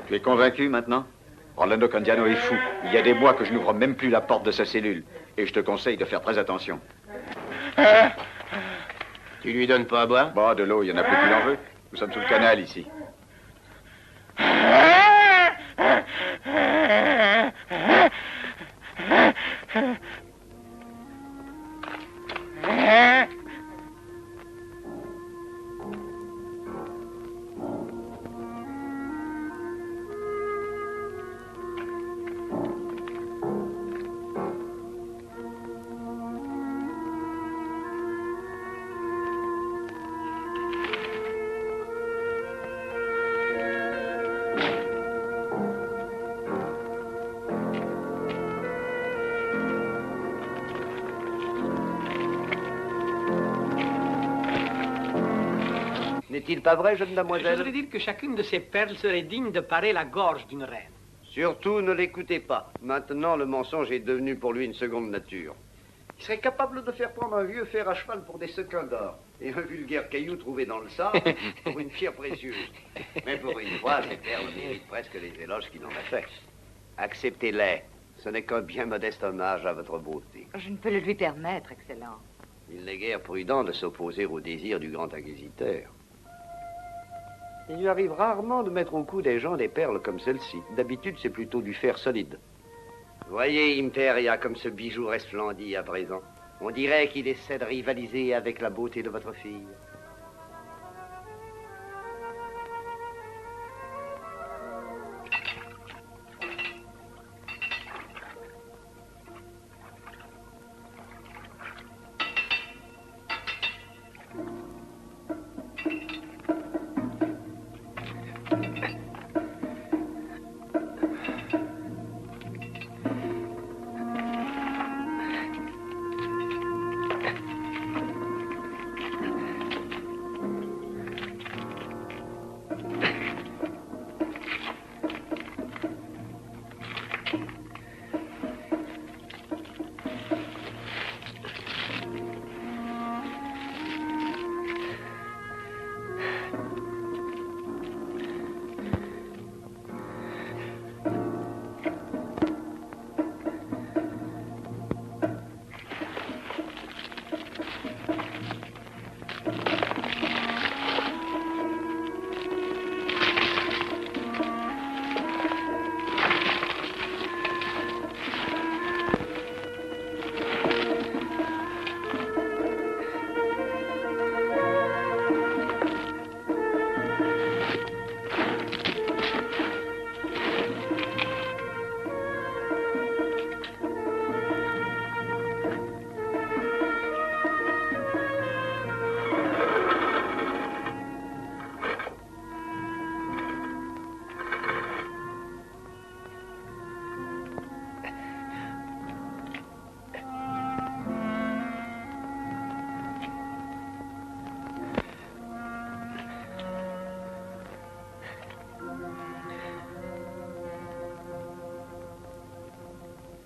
Speaker 19: Tu es convaincu maintenant? Rolando Candiano est fou. Il y a des mois que je n'ouvre même plus la porte de sa cellule. Et je te conseille de faire très attention.
Speaker 16: Tu lui donnes pas à boire?
Speaker 19: Bah, de l'eau, il y en a plus qu'il en veut. Nous sommes sous le canal ici.
Speaker 8: N'est-il pas vrai, jeune
Speaker 20: Je
Speaker 8: mademoiselle?
Speaker 20: voudrais dire que chacune de ces perles serait digne de parer la gorge d'une reine.
Speaker 8: Surtout, ne l'écoutez pas. Maintenant, le mensonge est devenu pour lui une seconde nature. Il serait capable de faire prendre un vieux fer à cheval pour des sequins d'or et un vulgaire caillou trouvé dans le sable pour une pierre précieuse. Mais pour une fois, les perles méritent presque les éloges qu'il en a fait. Acceptez-les. Ce n'est qu'un bien modeste hommage à votre beauté.
Speaker 10: Je ne peux le lui permettre, Excellence.
Speaker 8: Il n'est guère prudent de s'opposer au désir du grand inquisiteur. Il lui arrive rarement de mettre au cou des gens des perles comme celle-ci. D'habitude, c'est plutôt du fer solide. Voyez, Imperia, comme ce bijou resplendit à présent. On dirait qu'il essaie de rivaliser avec la beauté de votre fille.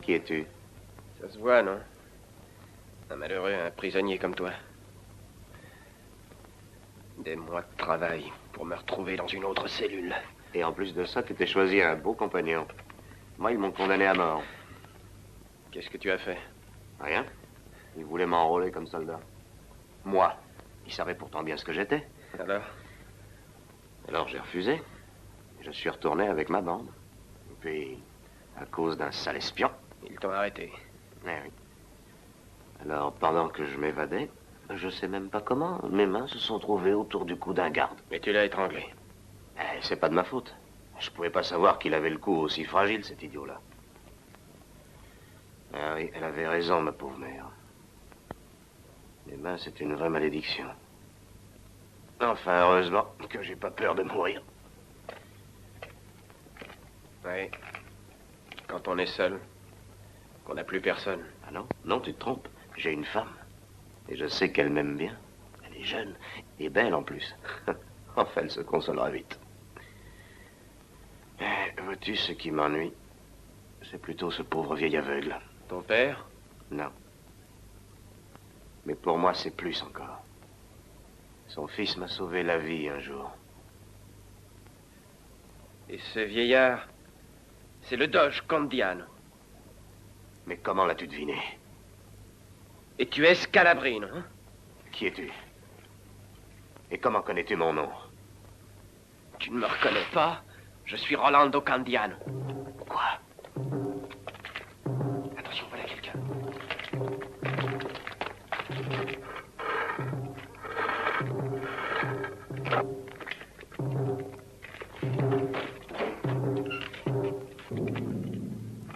Speaker 16: Qui es-tu?
Speaker 11: Ça se voit, non? Un malheureux, un prisonnier comme toi. Des mois de travail pour me retrouver dans une autre cellule.
Speaker 16: Et en plus de ça, tu t'es choisi un beau compagnon. Moi, ils m'ont condamné à mort.
Speaker 11: Qu'est-ce que tu as fait?
Speaker 16: Rien. Ils voulaient m'enrôler comme soldat. Moi. Ils savaient pourtant bien ce que j'étais. Alors j'ai refusé. Je suis retourné avec ma bande. Et puis, à cause d'un sale espion.
Speaker 11: Ils t'ont arrêté.
Speaker 16: Eh oui. Alors, pendant que je m'évadais, je sais même pas comment, mes mains se sont trouvées autour du cou d'un garde.
Speaker 11: Mais tu l'as étranglé.
Speaker 16: C'est pas de ma faute. Je pouvais pas savoir qu'il avait le cou aussi fragile, cet idiot-là. Ah oui, elle avait raison, ma pauvre mère. Eh ben, c'est une vraie malédiction. Enfin, heureusement que j'ai pas peur de mourir.
Speaker 11: Oui. Quand on est seul, qu'on n'a plus personne.
Speaker 16: Ah non? Non, tu te trompes. J'ai une femme. Et je sais qu'elle m'aime bien. Elle est jeune et belle en plus. Enfin, elle se consolera vite. Vois-tu, ce qui m'ennuie, c'est plutôt ce pauvre vieil aveugle.
Speaker 11: Ton père?
Speaker 16: Non. Mais pour moi, c'est plus encore. Son fils m'a sauvé la vie un jour.
Speaker 11: Et ce vieillard, c'est le doge Candiano.
Speaker 16: Mais comment l'as-tu deviné?
Speaker 11: Et tu es Scalabrino, hein?
Speaker 16: Qui es-tu? Et comment connais-tu mon nom?
Speaker 11: Tu ne me reconnais pas? Je suis Rolando Candiano.
Speaker 16: Quoi?
Speaker 11: Attention, voilà quelqu'un.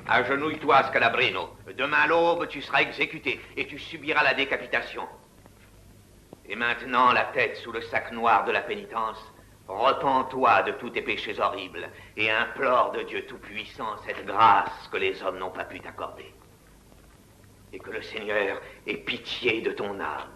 Speaker 2: Agenouille-toi, Scalabrino. Demain à l'aube, tu seras exécuté et tu subiras la décapitation. Et maintenant, la tête sous le sac noir de la pénitence, repens-toi de tous tes péchés horribles et implore de Dieu Tout-Puissant cette grâce que les hommes n'ont pas pu t'accorder. Et que le Seigneur ait pitié de ton âme.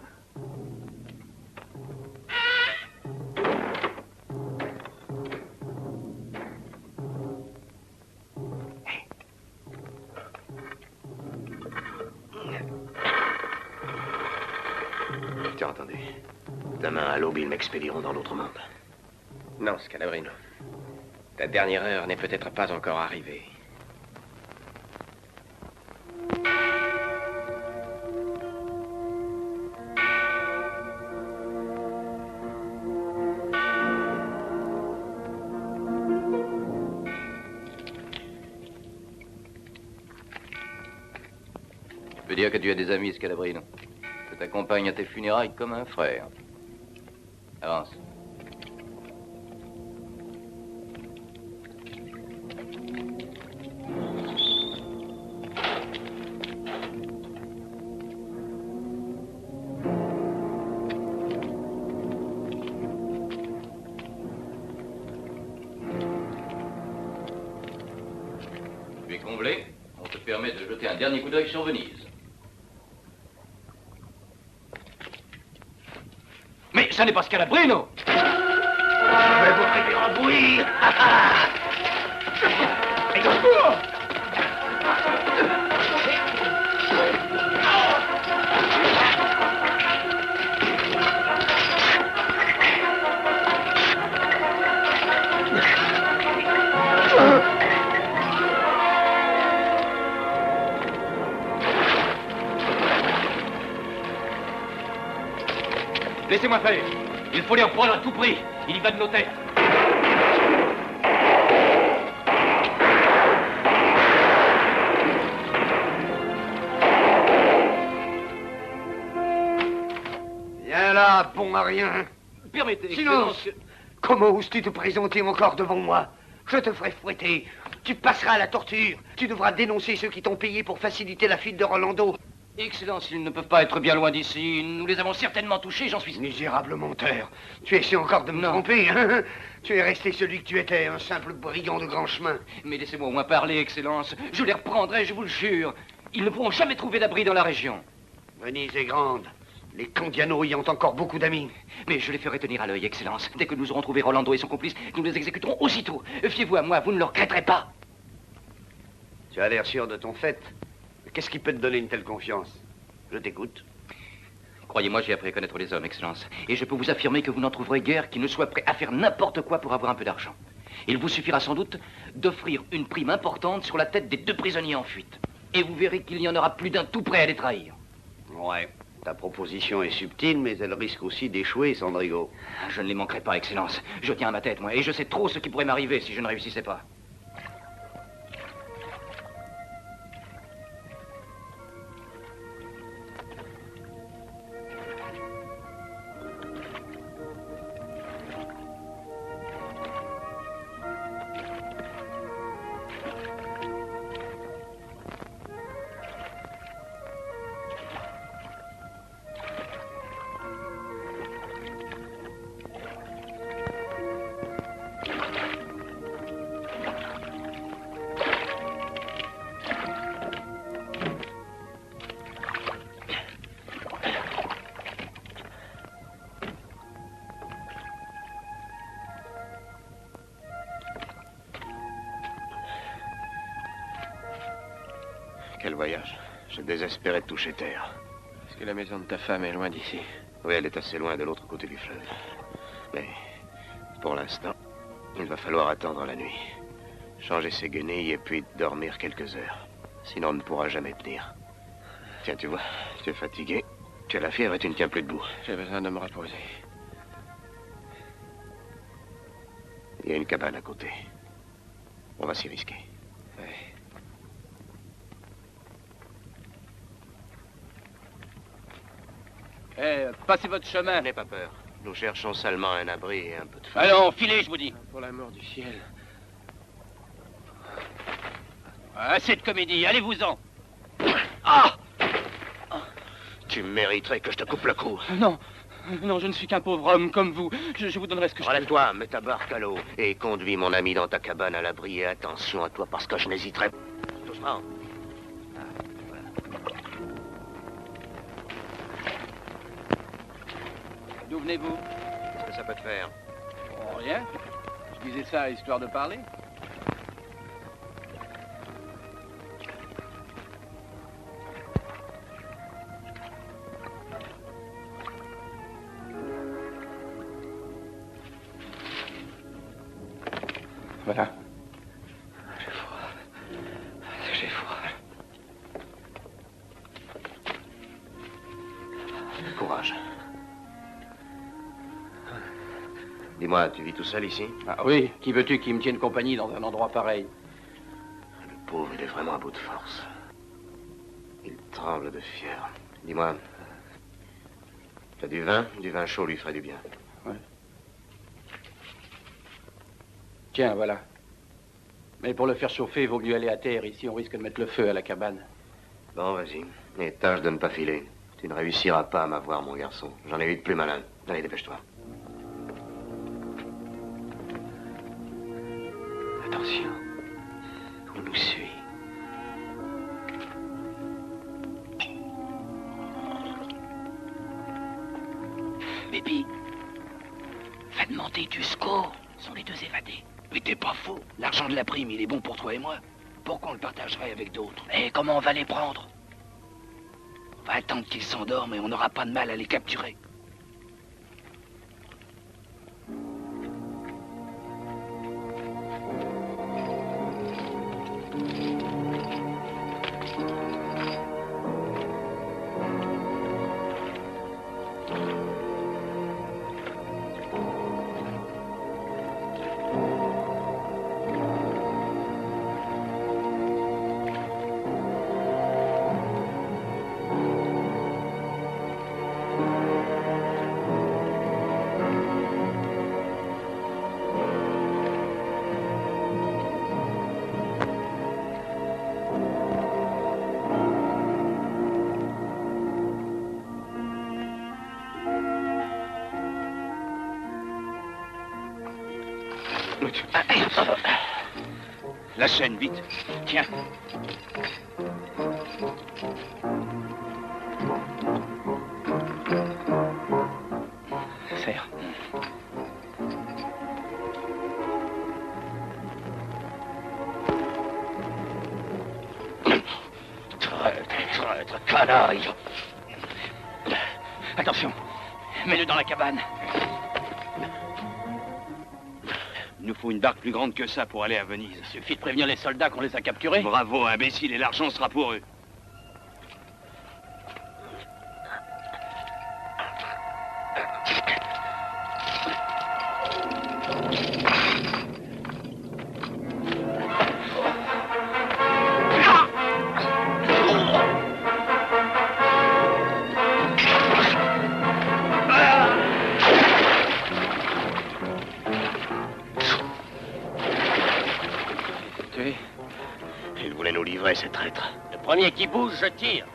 Speaker 16: Tu as entendu? Demain, à l'aube, ils m'expédieront dans l'autre monde.
Speaker 11: Non, Scalabrino. Ta dernière heure n'est peut-être pas encore arrivée.
Speaker 15: Tu peux dire que tu as des amis, Scalabrino. Je t'accompagne à tes funérailles comme un frère. Avance. Tu es comblé. On te permet de jeter un dernier coup d'œil sur Venise.
Speaker 11: Mais ça n'est pas Scalabrino!
Speaker 17: Mais vous rêvez en bouillir! Et au secours!
Speaker 11: Laissez-moi faire. Il faut les reprendre à tout prix. Il y va de nos têtes.
Speaker 17: Viens là, bon à rien.
Speaker 11: Permettez,
Speaker 17: Silence.
Speaker 11: Excellence.
Speaker 17: Comment oses-tu te présenter encore devant moi? Je te ferai fouetter. Tu passeras à la torture. Tu devras dénoncer ceux qui t'ont payé pour faciliter la fuite de Rolando.
Speaker 11: Excellence, ils ne peuvent pas être bien loin d'ici. Nous les avons certainement touchés, j'en suis...
Speaker 17: Misérable menteur. Tu essaies encore de me tromper, hein? Tu es resté celui que tu étais, un simple brigand de grand chemin.
Speaker 11: Mais laissez-moi au moins parler, Excellence. Je les reprendrai, je vous le jure. Ils ne pourront jamais trouver d'abri dans la région.
Speaker 17: Venise est grande. Les Candiano y ont encore beaucoup d'amis.
Speaker 11: Mais je les ferai tenir à l'œil, Excellence. Dès que nous aurons trouvé Rolando et son complice, nous les exécuterons aussitôt. Fiez-vous à moi, vous ne le regretterez pas.
Speaker 17: Tu as l'air sûr de ton fait. Qu'est-ce qui peut te donner une telle confiance? Je t'écoute.
Speaker 11: Croyez-moi, j'ai appris à connaître les hommes, Excellence. Et je peux vous affirmer que vous n'en trouverez guère qui ne soit prêt à faire n'importe quoi pour avoir un peu d'argent. Il vous suffira sans doute d'offrir une prime importante sur la tête des 2 prisonniers en fuite. Et vous verrez qu'il y en aura plus d'un tout prêt à les trahir.
Speaker 17: Ouais. Ta proposition est subtile, mais elle risque aussi d'échouer, Sandrigo.
Speaker 11: Je ne les manquerai pas, Excellence. Je tiens à ma tête, moi, et je sais trop ce qui pourrait m'arriver si je ne réussissais pas.
Speaker 16: Quel voyage. Je désespérais de toucher terre.
Speaker 11: Est-ce que la maison de ta femme est loin d'ici?
Speaker 16: Oui, elle est assez loin de l'autre côté du fleuve. Mais, pour l'instant, il va falloir attendre la nuit. Changer ses guenilles et puis dormir quelques heures. Sinon, on ne pourra jamais tenir. Tiens, tu vois, tu es fatigué, tu as la fièvre et tu ne tiens plus debout.
Speaker 11: J'ai besoin de me reposer.
Speaker 16: Il y a une cabane à côté. On va s'y risquer.
Speaker 11: Oui.
Speaker 15: Passez votre chemin.
Speaker 16: N'aie pas peur. Nous cherchons seulement un abri et un peu de faim.
Speaker 15: Allons, filez, je vous dis.
Speaker 11: Pour l'amour du ciel.
Speaker 15: Assez de comédie, allez-vous-en.
Speaker 16: Ah! Tu mériterais que je te coupe le cou.
Speaker 15: Non, non, je ne suis qu'un pauvre homme comme vous. Je vous donnerai ce que je peux.
Speaker 16: Relève-toi, mets ta barque à l'eau et conduis mon ami dans ta cabane à l'abri et attention à toi parce que je n'hésiterai pas. Doucement.
Speaker 15: D'où venez-vous?
Speaker 16: Qu'est-ce que ça peut te faire?
Speaker 15: Oh, rien. Je disais ça histoire de parler.
Speaker 11: Voilà.
Speaker 17: J'ai froid. Courage. Dis-moi, tu vis tout seul ici?
Speaker 11: Ah oui, qui veux-tu qui me tienne compagnie dans un endroit pareil?
Speaker 17: Le pauvre, il est vraiment à bout de force. Il tremble de fièvre. Dis-moi, tu as du vin? Du vin chaud lui ferait du bien.
Speaker 11: Ouais. Tiens, voilà. Mais pour le faire chauffer, il vaut mieux aller à terre. Ici, on risque de mettre le feu à la cabane.
Speaker 17: Bon, vas-y. Et tâche de ne pas filer. Tu ne réussiras pas à m'avoir, mon garçon. J'en ai eu de plus malin. Allez, dépêche-toi. Attention. On nous suit.
Speaker 21: Baby, Vademante et Tusco sont les deux évadés. Mais t'es pas fou. L'argent de la prime, il est bon pour toi et moi. Pourquoi on le partagerait avec d'autres? Et comment on va les prendre? On va attendre qu'ils s'endorment et on n'aura pas de mal à les capturer. La chaîne, vite. Tiens.
Speaker 11: Serre.
Speaker 21: Traître, canaille. Attention, mets-le dans la cabane.
Speaker 22: Il nous faut une barque plus grande que ça pour aller à Venise.
Speaker 11: Il suffit de prévenir les soldats qu'on les a capturés.
Speaker 22: Bravo, imbécile, et l'argent sera pour eux.
Speaker 17: Ces traîtres.
Speaker 2: Le premier qui bouge, je tire.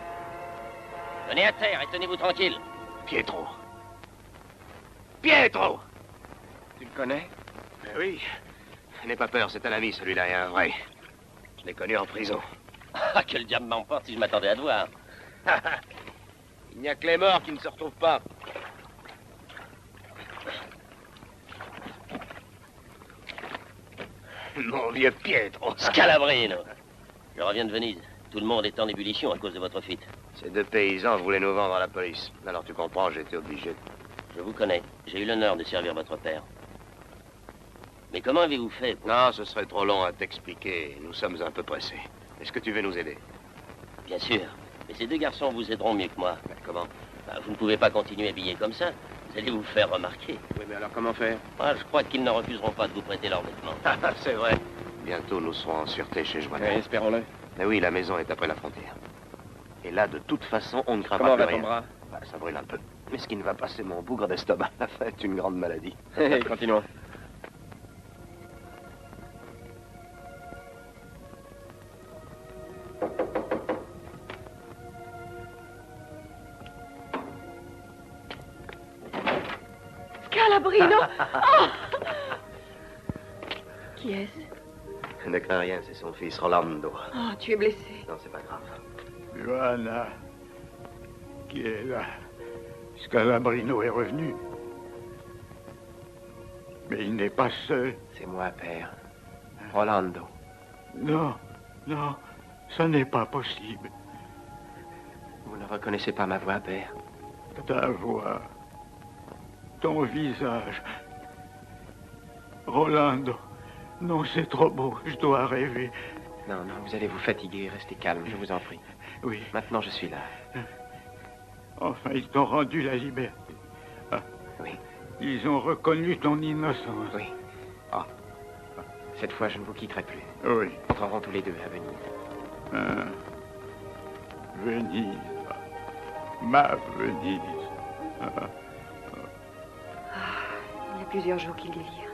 Speaker 2: Venez à terre et tenez-vous tranquille.
Speaker 17: Pietro. Pietro!
Speaker 11: Tu le connais?
Speaker 17: Oui. N'aie pas peur, c'est un ami, celui-là, et un vrai. Je l'ai connu en prison.
Speaker 2: Ah, que le diable m'emporte si je m'attendais à te voir.
Speaker 17: Il n'y a que les morts qui ne se retrouvent pas. Mon vieux Pietro.
Speaker 2: Scalabrino. Je reviens de Venise. Tout le monde est en ébullition à cause de votre fuite.
Speaker 17: Ces deux paysans voulaient nous vendre à la police. Alors tu comprends, j'étais obligé.
Speaker 2: Je vous connais. J'ai eu l'honneur de servir votre père. Mais comment avez-vous fait pour...
Speaker 17: Non, ce serait trop long à t'expliquer. Nous sommes un peu pressés. Est-ce que tu veux nous aider?
Speaker 2: Bien sûr. Mais ces deux garçons vous aideront mieux que moi.
Speaker 17: Mais comment?
Speaker 2: Vous ne pouvez pas continuer habillé comme ça. Vous allez vous faire remarquer.
Speaker 11: Oui, mais alors comment faire?
Speaker 2: Je crois qu'ils ne refuseront pas de vous prêter leurs vêtements.
Speaker 17: C'est vrai. Bientôt, nous serons en sûreté chez Joanna.
Speaker 11: Oui, espérons-le.
Speaker 17: Mais oui, la maison est après la frontière. Et là, de toute façon, on ne craint
Speaker 11: Comment
Speaker 17: pas
Speaker 11: va
Speaker 17: plus
Speaker 11: ton
Speaker 17: rien.
Speaker 11: bras?
Speaker 17: Ça brûle un peu. Mais ce qui ne va pas, c'est mon bougre d'estomac. La faim est une grande maladie.
Speaker 11: Continuons.
Speaker 13: Scalabrino! Oh! Qui est-ce?
Speaker 17: Ne crains rien, c'est son fils, Rolando.
Speaker 13: Oh, tu es blessé.
Speaker 17: Non, c'est pas grave.
Speaker 23: Joanna, qui est là. Scalabrino est revenu. Mais il n'est pas seul.
Speaker 11: C'est moi, père. Rolando.
Speaker 23: Non, non, ce n'est pas possible.
Speaker 11: Vous ne reconnaissez pas ma voix, père?
Speaker 23: Ta voix, ton visage. Rolando, Non, c'est trop beau. Je dois rêver.
Speaker 11: Non, non, vous allez vous fatiguer. Restez calme, je vous en prie.
Speaker 23: Oui.
Speaker 11: Maintenant, je suis là.
Speaker 23: Enfin, ils t'ont rendu la liberté. Ah.
Speaker 11: Oui.
Speaker 23: Ils ont reconnu ton innocence.
Speaker 11: Oui. Oh. Cette fois, je ne vous quitterai plus.
Speaker 23: Oui.
Speaker 11: Nous entrerons tous les deux à Venise.
Speaker 23: Ah. Venise. Ma Venise. Ah.
Speaker 13: Il y a plusieurs jours qu'il délire.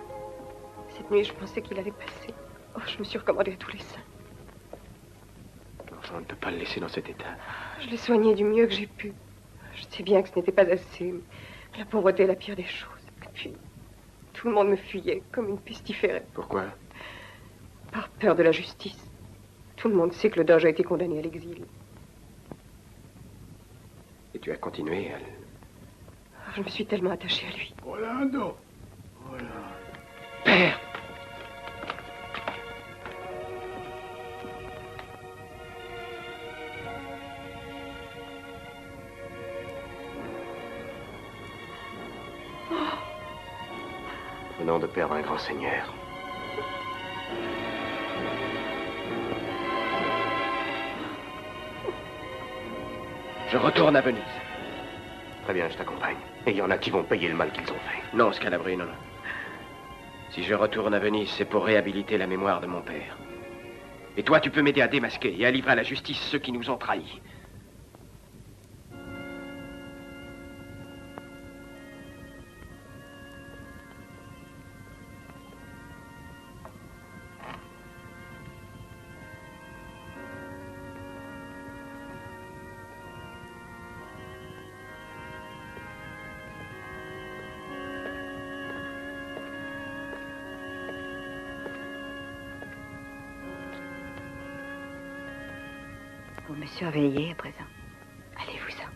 Speaker 13: Cette nuit, je pensais qu'il allait passer. Oh, je me suis recommandée à tous les saints.
Speaker 11: Enfin, on ne peut pas le laisser dans cet état.
Speaker 13: Je l'ai soigné du mieux que j'ai pu. Je sais bien que ce n'était pas assez, mais la pauvreté est la pire des choses. Et puis, tout le monde me fuyait comme une pestiférée.
Speaker 11: Pourquoi?
Speaker 13: Par peur de la justice. Tout le monde sait que le Doge a été condamné à l'exil.
Speaker 11: Et tu as continué à...
Speaker 13: Je me suis tellement attachée à lui.
Speaker 23: Orlando. Voilà.
Speaker 11: Père!
Speaker 17: Venant de perdre un grand seigneur.
Speaker 11: Je retourne à Venise.
Speaker 17: Très bien, je t'accompagne. Et il y en a qui vont payer le mal qu'ils ont fait.
Speaker 11: Non, Scalabrini, non. Si je retourne à Venise, c'est pour réhabiliter la mémoire de mon père. Et toi, tu peux m'aider à démasquer et à livrer à la justice ceux qui nous ont trahis.
Speaker 10: Vous me surveillez à présent. Allez-vous-en.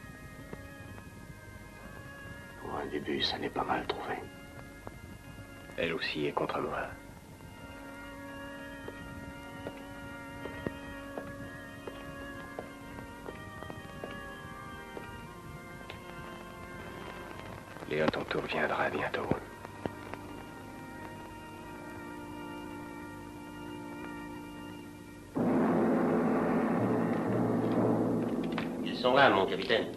Speaker 17: Pour un début, ça n'est pas mal trouvé.
Speaker 11: Elle aussi est contre moi. Léon, ton tour viendra bientôt.
Speaker 5: Ils sont là, mon capitaine.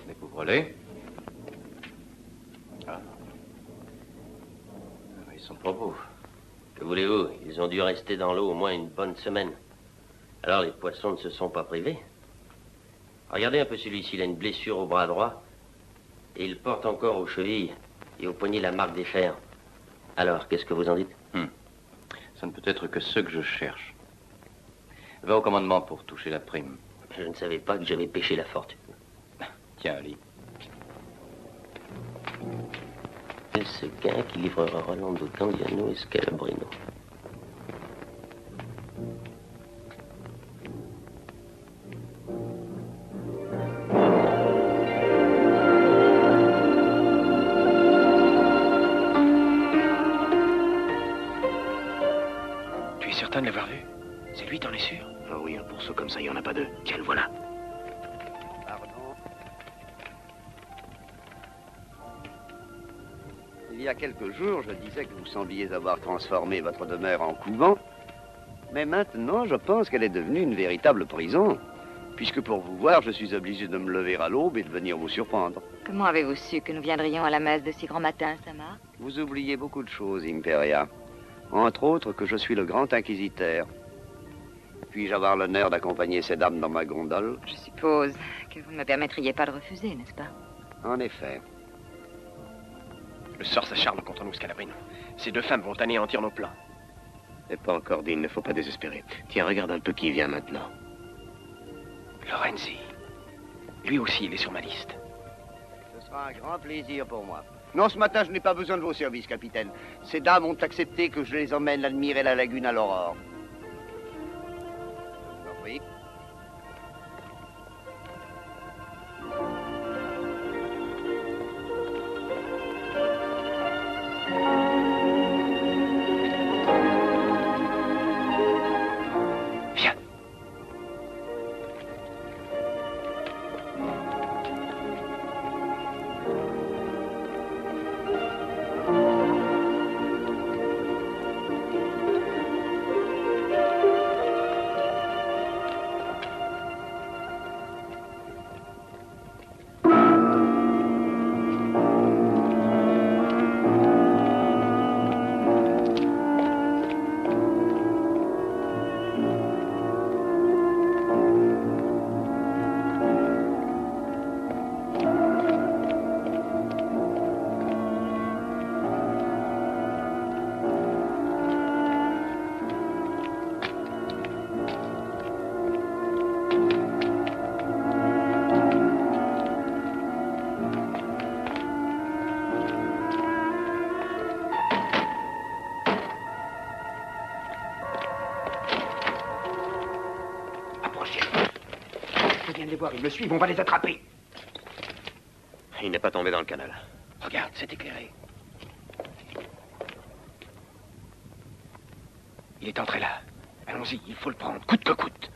Speaker 15: Découvrez-les. Ah. Ils sont pas beaux.
Speaker 5: Que voulez-vous? Ils ont dû rester dans l'eau au moins une bonne semaine. Alors les poissons ne se sont pas privés. Regardez un peu celui-ci, il a une blessure au bras droit. Et il porte encore aux chevilles et au poignet la marque des fers. Alors, qu'est-ce que vous en dites?
Speaker 15: Ça ne peut être que ceux que je cherche. Va au commandement pour toucher la prime.
Speaker 5: Je ne savais pas que j'avais pêché la fortune.
Speaker 15: Tiens, lis.
Speaker 5: Ce gain qui livrera Rolando Candiano et Scalabrino.
Speaker 11: Tu es certain de l'avoir vu? C'est lui, t'en es sûr?
Speaker 17: Ah oui, un pourceau comme ça, il n'y en a pas deux. Tiens, le voilà.
Speaker 8: Il y a quelques jours, je disais que vous sembliez avoir transformé votre demeure en couvent. Mais maintenant, je pense qu'elle est devenue une véritable prison. Puisque pour vous voir, je suis obligé de me lever à l'aube et de venir vous surprendre.
Speaker 10: Comment avez-vous su que nous viendrions à la messe de si grand matin, Saint-Marc?
Speaker 8: Vous oubliez beaucoup de choses, Imperia. Entre autres que je suis le grand inquisiteur. Puis-je avoir l'honneur d'accompagner ces dames dans ma gondole?
Speaker 10: Je suppose que vous ne me permettriez pas de refuser, n'est-ce pas?
Speaker 8: En effet.
Speaker 11: Le sort s'acharne contre nous, Scalabrino. Ces deux femmes vont anéantir nos plans.
Speaker 17: C'est pas encore dit, il ne faut pas désespérer. Tiens, regarde un peu qui vient maintenant.
Speaker 11: Lorenzi. Lui aussi, il est sur ma liste.
Speaker 8: Ce sera un grand plaisir pour moi. Non, ce matin, je n'ai pas besoin de vos services, capitaine. Ces dames ont accepté que je les emmène admirer la lagune à l'aurore. Oui.
Speaker 21: Approchez. Je viens de les voir, ils me suivent, on va les attraper.
Speaker 16: Il n'est pas tombé dans le canal.
Speaker 21: Regarde, c'est éclairé. Il est entré là. Allons-y, il faut le prendre, coûte que coûte.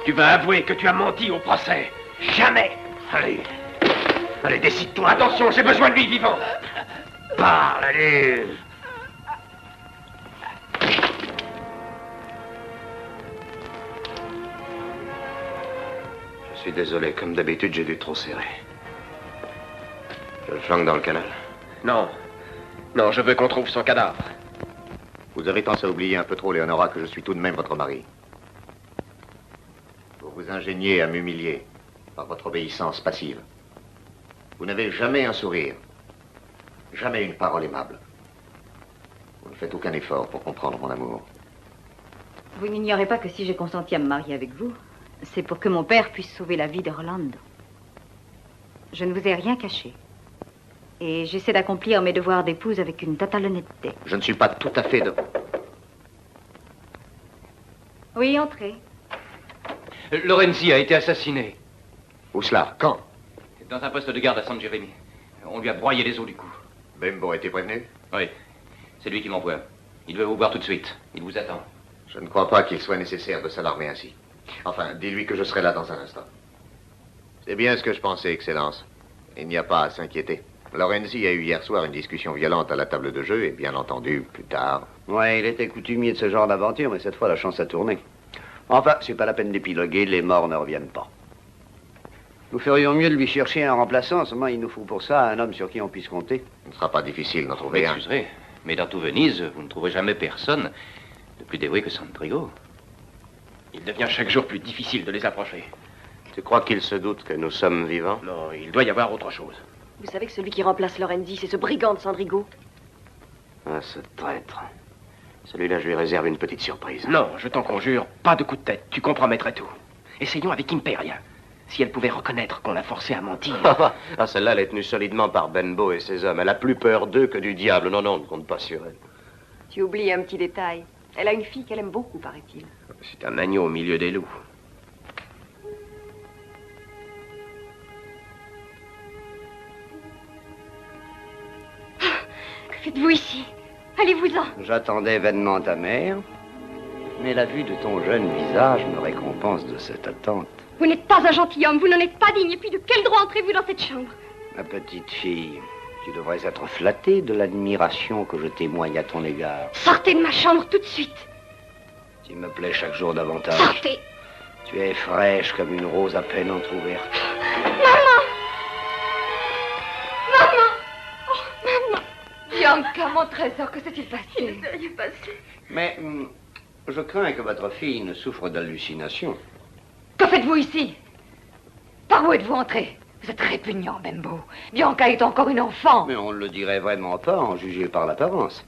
Speaker 21: Tu vas avouer que tu as menti au procès. Jamais. Allez. Allez, décide-toi. Attention, j'ai besoin de lui vivant. Parle, allez.
Speaker 16: Je suis désolé, comme d'habitude, j'ai dû trop serrer. Je le flanque dans le canal.
Speaker 11: Non. Non, je veux qu'on trouve son cadavre.
Speaker 6: Vous avez tendance à oublier un peu trop, Léonora, que je suis tout de même votre mari. Vous vous ingéniez à m'humilier par votre obéissance passive. Vous n'avez jamais un sourire, jamais une parole aimable. Vous ne faites aucun effort pour comprendre mon amour.
Speaker 18: Vous n'ignorez pas que si j'ai consenti à me marier avec vous, c'est pour que mon père puisse sauver la vie de Rolando. Je ne vous ai rien caché. Et j'essaie d'accomplir mes devoirs d'épouse avec une totale honnêteté.
Speaker 6: Je ne suis pas tout à fait de...
Speaker 18: Oui, entrez.
Speaker 15: Lorenzi a été assassiné.
Speaker 6: Où cela? Quand?
Speaker 15: Dans un poste de garde à San Jérémy. On lui a broyé les os du cou.
Speaker 6: Bembo a été prévenu?
Speaker 15: Oui. C'est lui qui m'envoie. Il veut vous voir tout de suite. Il vous attend.
Speaker 6: Je ne crois pas qu'il soit nécessaire de s'alarmer ainsi. Enfin, dis-lui que je serai là dans un instant. C'est bien ce que je pensais, Excellence. Il n'y a pas à s'inquiéter. Lorenzi a eu hier soir une discussion violente à la table de jeu et bien entendu, plus tard...
Speaker 8: Ouais, il était coutumier de ce genre d'aventure, mais cette fois, la chance a tourné. Enfin, c'est pas la peine d'épiloguer, les morts ne reviennent pas. Nous ferions mieux de lui chercher un remplaçant, seulement il nous faut pour ça un homme sur qui on puisse compter.
Speaker 6: Ce ne sera pas difficile d'en trouver un.
Speaker 15: Excuserez, mais dans tout Venise, vous ne trouverez jamais personne de plus dévoué que Sandrigo.
Speaker 11: Il devient chaque jour plus difficile de les approcher.
Speaker 16: Tu crois qu'il se doute que nous sommes vivants?
Speaker 11: Non, il doit y avoir autre chose.
Speaker 13: Vous savez que celui qui remplace Lorenzi, c'est ce brigand de Sandrigo?
Speaker 16: Ah, ce traître. Celui-là, je lui réserve une petite surprise.
Speaker 11: Non, je t'en conjure, pas de coup de tête. Tu compromettrais tout. Essayons avec Imperia. Si elle pouvait reconnaître qu'on l'a forcée à mentir.
Speaker 16: Ah, celle-là, elle est tenue solidement par Benbow et ses hommes. Elle a plus peur d'eux que du diable. Non, non, on ne compte pas sur elle.
Speaker 13: Tu oublies un petit détail. Elle a une fille qu'elle aime beaucoup, paraît-il.
Speaker 11: C'est un agneau au milieu des loups.
Speaker 14: Que faites-vous ici? Allez-vous-en.
Speaker 8: J'attendais vainement ta mère, mais la vue de ton jeune visage me récompense de cette attente.
Speaker 14: Vous n'êtes pas un gentilhomme, vous n'en êtes pas digne. Et puis de quel droit entrez-vous dans cette chambre?
Speaker 8: Ma petite fille, tu devrais être flattée de l'admiration que je témoigne à ton égard.
Speaker 14: Sortez de ma chambre tout de suite.
Speaker 8: Tu me plais chaque jour davantage.
Speaker 14: Sortez.
Speaker 8: Tu es fraîche comme une rose à peine entrouverte.
Speaker 14: Maman! Maman! Oh, maman!
Speaker 10: Bianca, mon trésor, que s'est-il passé?
Speaker 14: Il ne s'est rien passé.
Speaker 8: Mais je crains que votre fille ne souffre d'hallucinations.
Speaker 10: Que faites-vous ici? Par où êtes-vous entré? Vous êtes répugnant, Bembo. Bianca est encore une enfant.
Speaker 8: Mais on ne le dirait vraiment pas, en juger par l'apparence.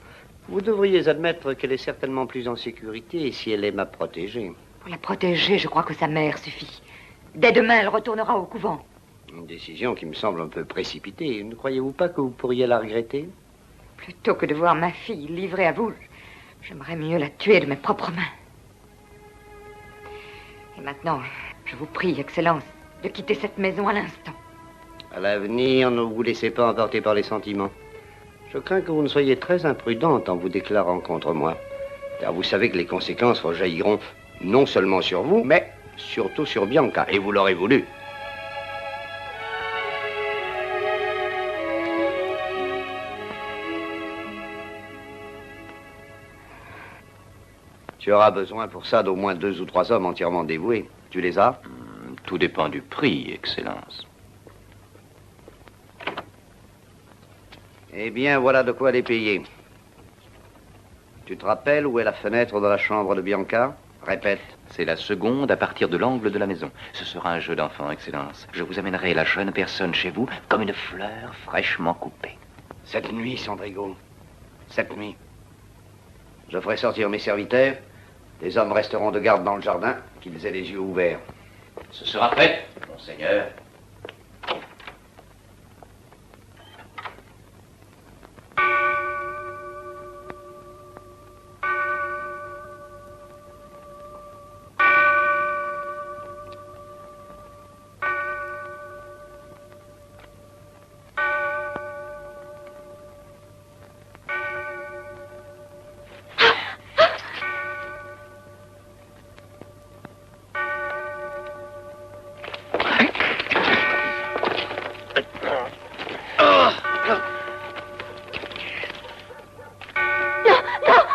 Speaker 8: Vous devriez admettre qu'elle est certainement plus en sécurité si elle est ma protégée.
Speaker 10: Pour la protéger, je crois que sa mère suffit. Dès demain, elle retournera au couvent.
Speaker 8: Une décision qui me semble un peu précipitée. Ne croyez-vous pas que vous pourriez la regretter?
Speaker 10: Plutôt que de voir ma fille livrée à vous, j'aimerais mieux la tuer de mes propres mains. Et maintenant, je vous prie, Excellence, de quitter cette maison à l'instant.
Speaker 8: À l'avenir, ne vous laissez pas emporter par les sentiments. Je crains que vous ne soyez très imprudente en vous déclarant contre moi. Car vous savez que les conséquences rejailliront non seulement sur vous, mais surtout sur Bianca. Et vous l'aurez voulu. Tu auras besoin pour ça d'au moins 2 ou 3 hommes entièrement dévoués. Tu les as?
Speaker 15: Tout dépend du prix, Excellence.
Speaker 8: Eh bien, voilà de quoi les payer. Tu te rappelles où est la fenêtre de la chambre de Bianca? Répète.
Speaker 15: C'est la seconde à partir de l'angle de la maison. Ce sera un jeu d'enfant, Excellence. Je vous amènerai la jeune personne chez vous comme une fleur fraîchement coupée.
Speaker 8: Cette nuit, Sandrigo. Cette nuit. Je ferai sortir mes serviteurs. Les hommes resteront de garde dans le jardin, qu'ils aient les yeux ouverts.
Speaker 15: Ce sera fait, monseigneur.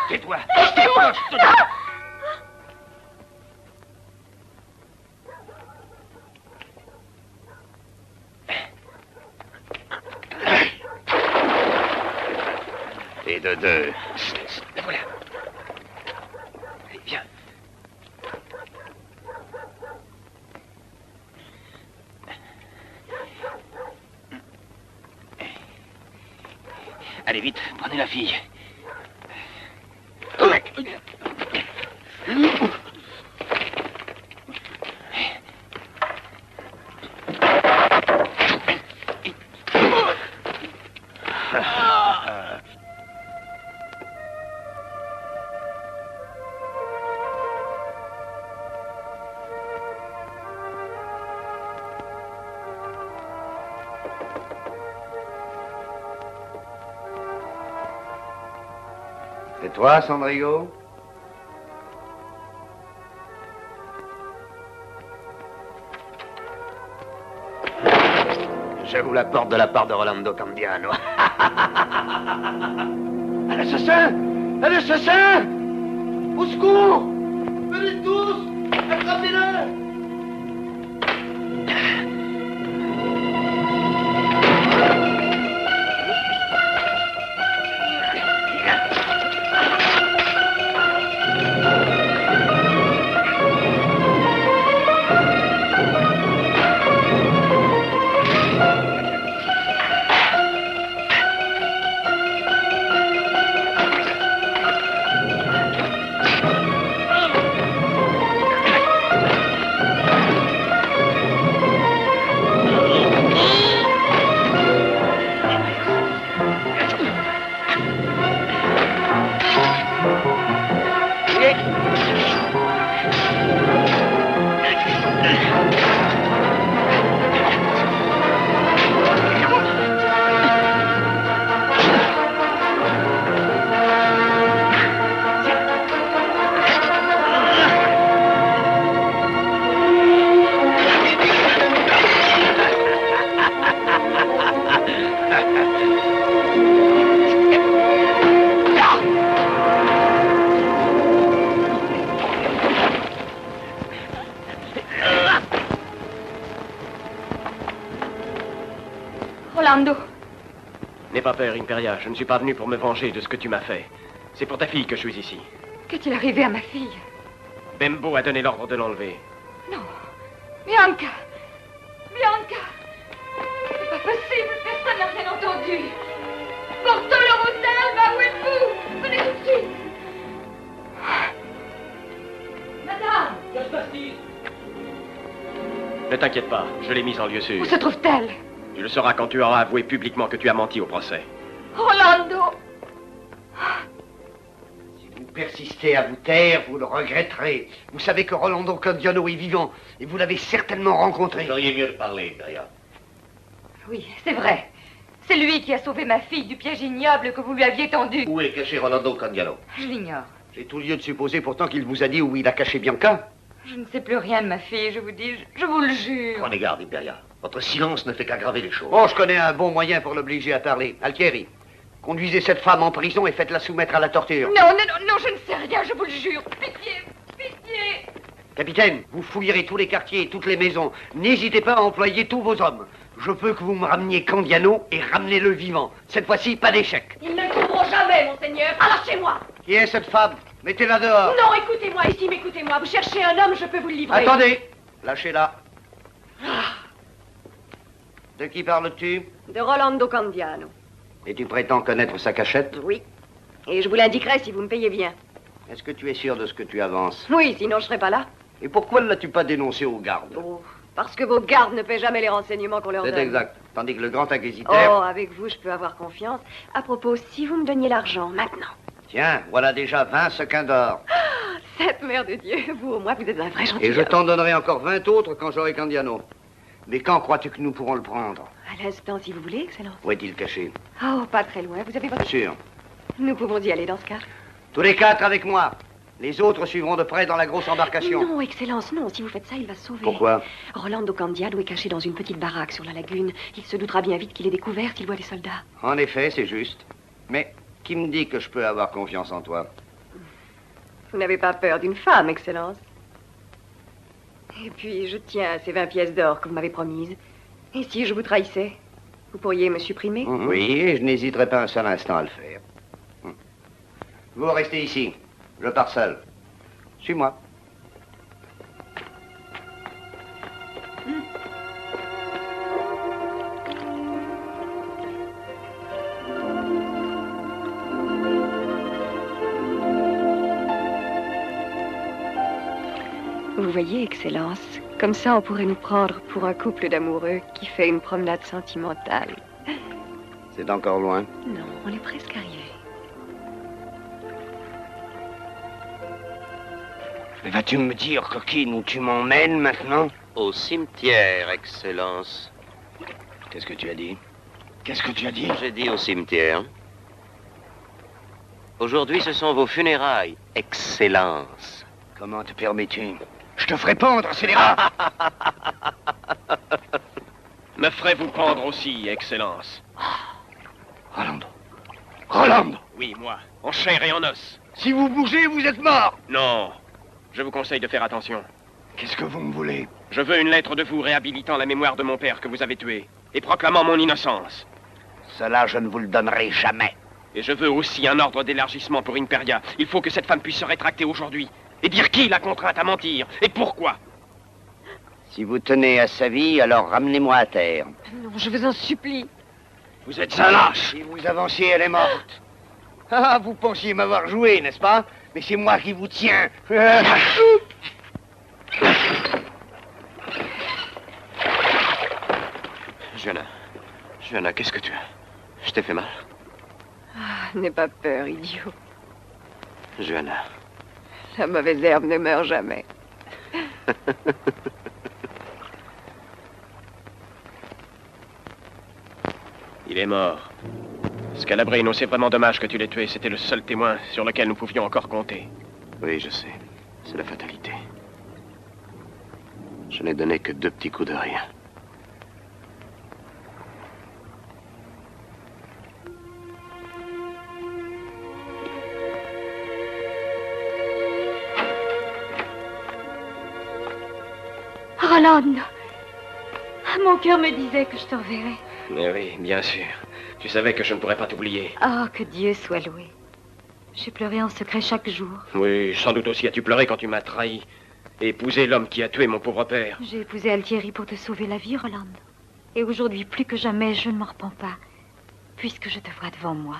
Speaker 21: Tais-toi.
Speaker 17: Et de deux.
Speaker 21: La voilà. Allez, viens. Allez, vite, prenez la fille.
Speaker 8: C'est toi, Sandrigo?
Speaker 17: Je vous la porte de la part de Rolando Candiano.
Speaker 21: Un assassin! Un assassin! Au secours! Venez tous! Attrapez-le!
Speaker 14: Rolando.
Speaker 11: N'aie pas peur, Imperia. Je ne suis pas venu pour me venger de ce que tu m'as fait. C'est pour ta fille que je suis ici.
Speaker 10: Qu'est-il arrivé à ma fille?
Speaker 11: Bembo a donné l'ordre de l'enlever.
Speaker 10: Non. Bianca. Bianca. C'est pas possible. Personne n'a rien entendu. Portons le Rosalba. Où êtes-vous? Venez tout de suite. Madame.
Speaker 11: Que se passe-t-il? Ne t'inquiète pas. Je l'ai mise en lieu sûr.
Speaker 10: Où se trouve-t-elle?
Speaker 11: Tu le sauras quand tu auras avoué publiquement que tu as menti au procès.
Speaker 10: Rolando.
Speaker 8: Si vous persistez à vous taire, vous le regretterez. Vous savez que Rolando Candiano est vivant, et vous l'avez certainement rencontré.
Speaker 17: Vous feriez mieux de parler, Imperia.
Speaker 10: Oui, c'est vrai. C'est lui qui a sauvé ma fille du piège ignoble que vous lui aviez tendu.
Speaker 17: Où est caché Rolando Candiano?
Speaker 10: Je l'ignore.
Speaker 8: J'ai tout lieu de supposer pourtant qu'il vous a dit où il a caché Bianca.
Speaker 10: Je ne sais plus rien de ma fille, je vous dis, je vous le jure.
Speaker 17: Prenez garde, Imperia. Votre silence ne fait qu'aggraver les choses.
Speaker 8: Oh, je connais un bon moyen pour l'obliger à parler. Altieri, conduisez cette femme en prison et faites-la soumettre à la torture.
Speaker 10: Non, non, non, non, je ne sais rien, je vous le jure. Pitié, pitié.
Speaker 8: Capitaine, vous fouillerez tous les quartiers et toutes les maisons. N'hésitez pas à employer tous vos hommes. Je veux que vous me rameniez Candiano et ramenez-le vivant. Cette fois-ci, pas d'échec.
Speaker 14: Ils ne le trouveront jamais, monseigneur. Alors chez moi.
Speaker 8: Qui est cette femme? Mettez-la dehors.
Speaker 13: Non, écoutez-moi, ici, écoutez-moi. Vous cherchez un homme, je peux vous le livrer.
Speaker 8: Attendez. Lâchez-la. De qui parles-tu?
Speaker 13: De Rolando Candiano.
Speaker 8: Et tu prétends connaître sa cachette?
Speaker 13: Oui. Et je vous l'indiquerai si vous me payez bien.
Speaker 8: Est-ce que tu es sûr de ce que tu avances?
Speaker 13: Oui, sinon je serais pas là.
Speaker 8: Et pourquoi ne l'as-tu pas dénoncé aux gardes?
Speaker 13: Oh, parce que vos gardes ne paient jamais les renseignements qu'on leur donne.
Speaker 8: C'est exact. Tandis que le grand inquisiteur...
Speaker 13: Oh, avec vous, je peux avoir confiance. À propos, si vous me donniez l'argent, maintenant.
Speaker 8: Tiens, voilà déjà 20 sequins d'or.
Speaker 13: Cette mère de Dieu, vous, au moins, vous êtes un vrai gentilhomme.
Speaker 8: Et je t'en donnerai encore 20 autres quand j'aurai Candiano. Mais quand crois-tu que nous pourrons le prendre?
Speaker 13: À l'instant, si vous voulez, Excellence.
Speaker 8: Où est-il caché?
Speaker 13: Oh, pas très loin. Vous avez votre...
Speaker 8: Sûr.
Speaker 13: Nous pouvons y aller dans ce cas.
Speaker 8: Tous les 4 avec moi. Les autres suivront de près dans la grosse embarcation.
Speaker 13: Non, Excellence, non. Si vous faites ça, il va se sauver.
Speaker 8: Pourquoi?
Speaker 13: Rolando Candiano est caché dans une petite baraque sur la lagune. Il se doutera bien vite qu'il est découvert s'il voit les soldats.
Speaker 8: En effet, c'est juste. Mais qui me dit que je peux avoir confiance en toi?
Speaker 13: Vous n'avez pas peur d'une femme, Excellence. Et puis, je tiens à ces 20 pièces d'or que vous m'avez promises. Et si je vous trahissais, vous pourriez me supprimer?
Speaker 8: Oui, et je n'hésiterai pas un seul instant à le faire. Vous restez ici. Je pars seul. Suis-moi.
Speaker 13: Vous voyez, Excellence, comme ça on pourrait nous prendre pour un couple d'amoureux qui fait une promenade sentimentale.
Speaker 8: C'est encore loin.
Speaker 13: Non, on est presque arrivé.
Speaker 8: Mais vas-tu me dire, coquine, où tu m'emmènes maintenant?
Speaker 17: Au cimetière, Excellence.
Speaker 8: Qu'est-ce que tu as dit? Qu'est-ce que tu as dit?
Speaker 17: J'ai dit au cimetière. Aujourd'hui, ce sont vos funérailles, Excellence.
Speaker 8: Comment te permets-tu? Je te ferai pendre, scélérat!
Speaker 11: Me ferez-vous pendre aussi, Excellence?
Speaker 8: Rolando. Rolando!
Speaker 11: Oui, moi, en chair et en os.
Speaker 8: Si vous bougez, vous êtes mort!
Speaker 11: Non. Je vous conseille de faire attention.
Speaker 8: Qu'est-ce que vous me voulez?
Speaker 11: Je veux une lettre de vous réhabilitant la mémoire de mon père que vous avez tué et proclamant mon innocence.
Speaker 8: Cela, je ne vous le donnerai jamais.
Speaker 11: Et je veux aussi un ordre d'élargissement pour Imperia. Il faut que cette femme puisse se rétracter aujourd'hui et dire qui l'a contrainte à mentir et pourquoi.
Speaker 8: Si vous tenez à sa vie, alors ramenez-moi à terre.
Speaker 13: Non, je vous en supplie.
Speaker 11: Vous êtes un lâche.
Speaker 8: Si vous avanciez, elle est morte. Ah, vous pensiez m'avoir joué, n'est-ce pas? Mais c'est moi qui vous tiens.
Speaker 17: Johanna, qu'est-ce que tu as? Je t'ai fait mal?
Speaker 13: Ah, n'aie pas peur, idiot.
Speaker 17: Johanna.
Speaker 13: La mauvaise herbe ne meurt jamais.
Speaker 11: Il est mort. Scalabrino, c'est vraiment dommage que tu l'aies tué. C'était le seul témoin sur lequel nous pouvions encore compter.
Speaker 17: Oui, je sais. C'est la fatalité. Je n'ai donné que 2 petits coups de rien.
Speaker 18: Rolando, mon cœur me disait que je te reverrais.
Speaker 11: Mais oui, bien sûr. Tu savais que je ne pourrais pas t'oublier.
Speaker 18: Oh, que Dieu soit loué. J'ai pleuré en secret chaque jour.
Speaker 11: Oui, sans doute aussi as-tu pleuré quand tu m'as trahi et épousé l'homme qui a tué mon pauvre père.
Speaker 18: J'ai épousé Altieri pour te sauver la vie, Rolando. Et aujourd'hui, plus que jamais, je ne m'en repens pas, puisque je te vois devant moi.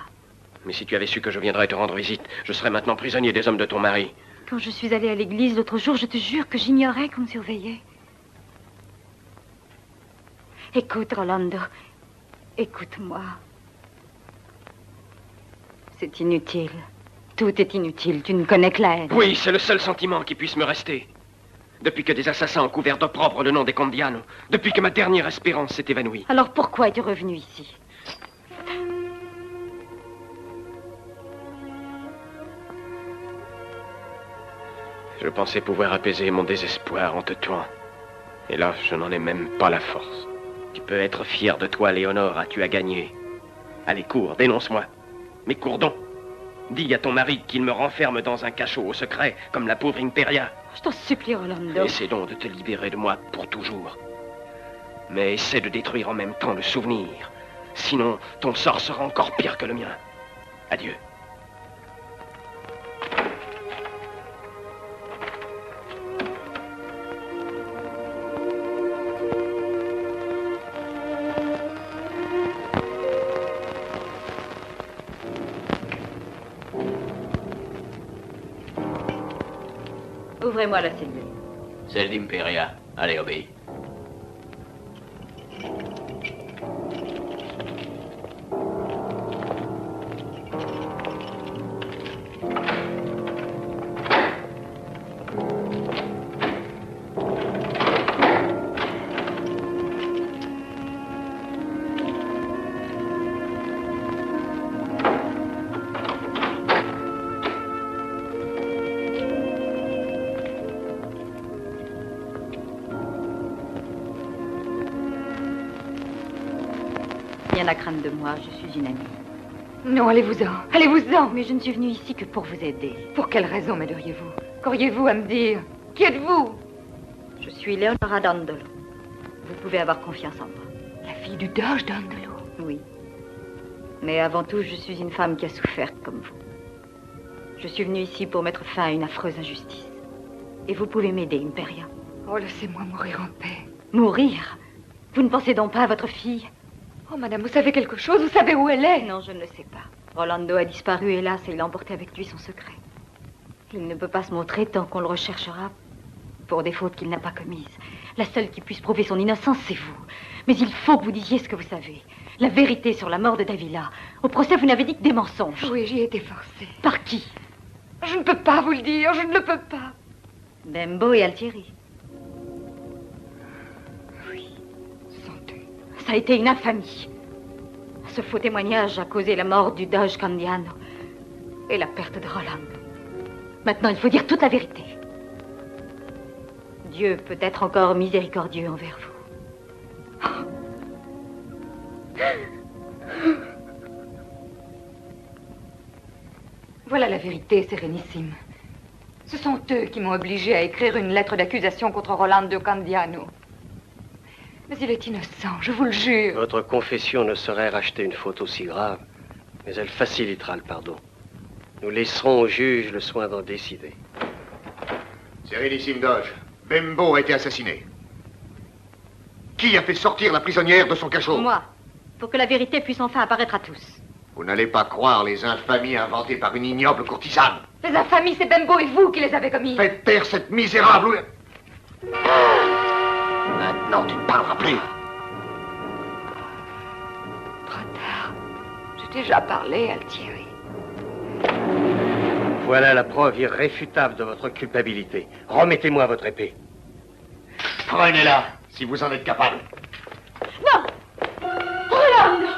Speaker 11: Mais si tu avais su que je viendrais te rendre visite, je serais maintenant prisonnier des hommes de ton mari.
Speaker 18: Quand je suis allée à l'église l'autre jour, je te jure que j'ignorais qu'on me surveillait. Écoute, Rolando. Écoute-moi. C'est inutile. Tout est inutile. Tu ne connais que la haine.
Speaker 11: Oui, c'est le seul sentiment qui puisse me rester. Depuis que des assassins ont couvert d'opprobre le nom des Candiano. Depuis que ma dernière espérance s'est évanouie.
Speaker 18: Alors pourquoi es-tu revenu ici?
Speaker 11: Je pensais pouvoir apaiser mon désespoir en te tuant. Et là, je n'en ai même pas la force. Tu peux être fier de toi, Léonora, tu as gagné. Allez, cours, dénonce-moi. Mais cours donc. Dis à ton mari qu'il me renferme dans un cachot au secret, comme la pauvre Imperia.
Speaker 18: Je t'en supplie, Rolando.
Speaker 11: Essaie donc de te libérer de moi pour toujours. Mais essaie de détruire en même temps le souvenir. Sinon, ton sort sera encore pire que le mien. Adieu.
Speaker 18: Ouvrez-moi la cellule.
Speaker 2: Celle d'Imperia. Allez, obéis.
Speaker 18: Rien à craindre de moi, je suis une amie.
Speaker 10: Non, allez-vous-en. Allez-vous-en.
Speaker 18: Mais je ne suis venue ici que pour vous aider.
Speaker 10: Pour quelle raison m'aideriez-vous? Qu'auriez-vous à me dire? Qui êtes-vous?
Speaker 18: Je suis Leonora Dandolo. Vous pouvez avoir confiance en moi.
Speaker 10: La fille du doge Dandolo?
Speaker 18: Oui. Mais avant tout, je suis une femme qui a souffert comme vous. Je suis venue ici pour mettre fin à une affreuse injustice. Et vous pouvez m'aider, Imperia.
Speaker 10: Oh, laissez-moi mourir en paix.
Speaker 18: Mourir? Vous ne pensez donc pas à votre fille?
Speaker 10: Oh, madame, vous savez quelque chose? Vous savez où elle est?
Speaker 18: Non, je ne le sais pas. Rolando a disparu, hélas, et il a emporté avec lui son secret. Il ne peut pas se montrer tant qu'on le recherchera pour des fautes qu'il n'a pas commises. La seule qui puisse prouver son innocence, c'est vous. Mais il faut que vous disiez ce que vous savez. La vérité sur la mort de Davila. Au procès, vous n'avez dit que des mensonges.
Speaker 10: Oui, j'y ai été forcée.
Speaker 18: Par qui?
Speaker 10: Je ne peux pas vous le dire, je ne le peux pas.
Speaker 18: Bembo et Altieri.
Speaker 10: Oui, sont eux.
Speaker 18: Ça a été une infamie. Ce faux témoignage a causé la mort du doge Candiano et la perte de Rolando. Maintenant, il faut dire toute la vérité. Dieu peut être encore miséricordieux envers vous.
Speaker 10: Voilà la vérité, Sérénissime. Ce sont eux qui m'ont obligé à écrire une lettre d'accusation contre Rolando Candiano. Mais il est innocent, je vous le jure.
Speaker 4: Votre confession ne saurait racheter une faute aussi grave, mais elle facilitera le pardon. Nous laisserons au juge le soin d'en décider.
Speaker 6: Sérénissime Doge, Bembo a été assassiné. Qui a fait sortir la prisonnière de son cachot?
Speaker 18: Moi, pour que la vérité puisse enfin apparaître à tous.
Speaker 6: Vous n'allez pas croire les infamies inventées par une ignoble courtisane.
Speaker 10: Les infamies, c'est Bembo et vous qui les avez commises.
Speaker 6: Faites taire cette misérable... Maintenant, tu ne parleras plus.
Speaker 10: Trop tard. J'ai déjà parlé, Altieri.
Speaker 4: Voilà la preuve irréfutable de votre culpabilité. Remettez-moi votre épée.
Speaker 6: Prenez-la, si vous en êtes capable.
Speaker 10: Non! Rolando!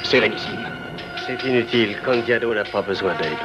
Speaker 4: Sérénissime. C'est inutile, Candiano n'a pas besoin d'aide.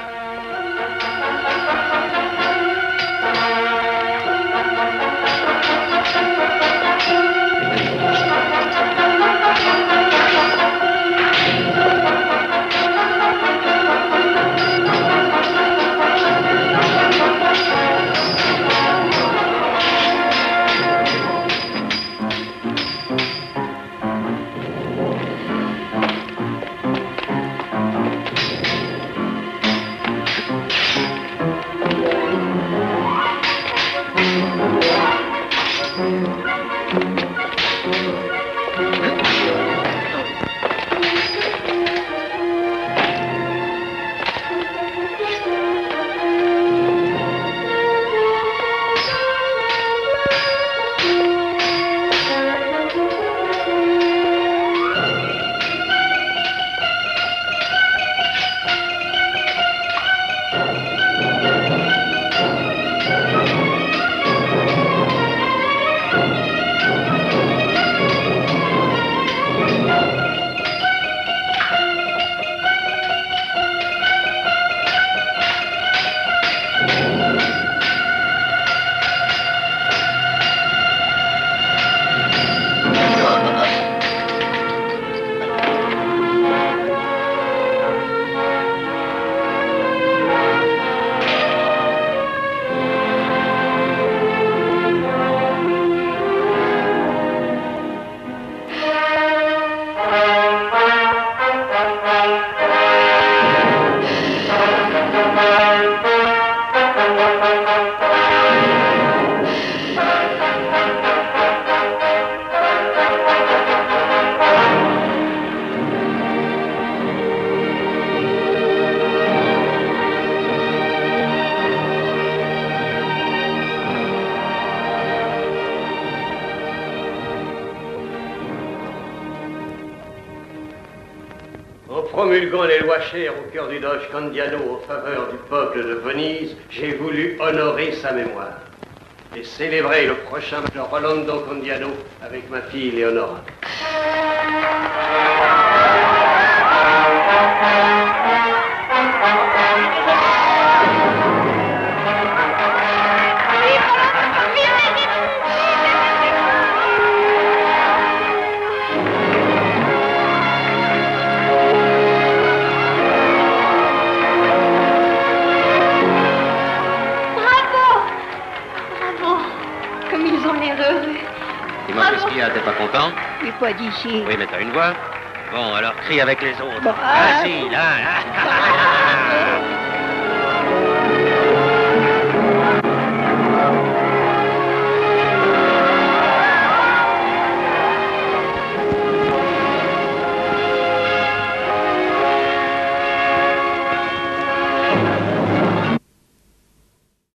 Speaker 4: En promulguant les lois chères au cœur du doge Candiano en faveur du peuple de Venise, j'ai voulu honorer sa mémoire et célébrer le prochain de Rolando Candiano avec ma fille Léonora.
Speaker 5: Dis-moi, qu'est-ce qu'il y a? T'es pas content?
Speaker 1: Je suis pas d'ici.
Speaker 5: Oui, mais t'as une voix. Bon, alors crie avec les autres.
Speaker 1: Bon,
Speaker 5: Vas-y, là.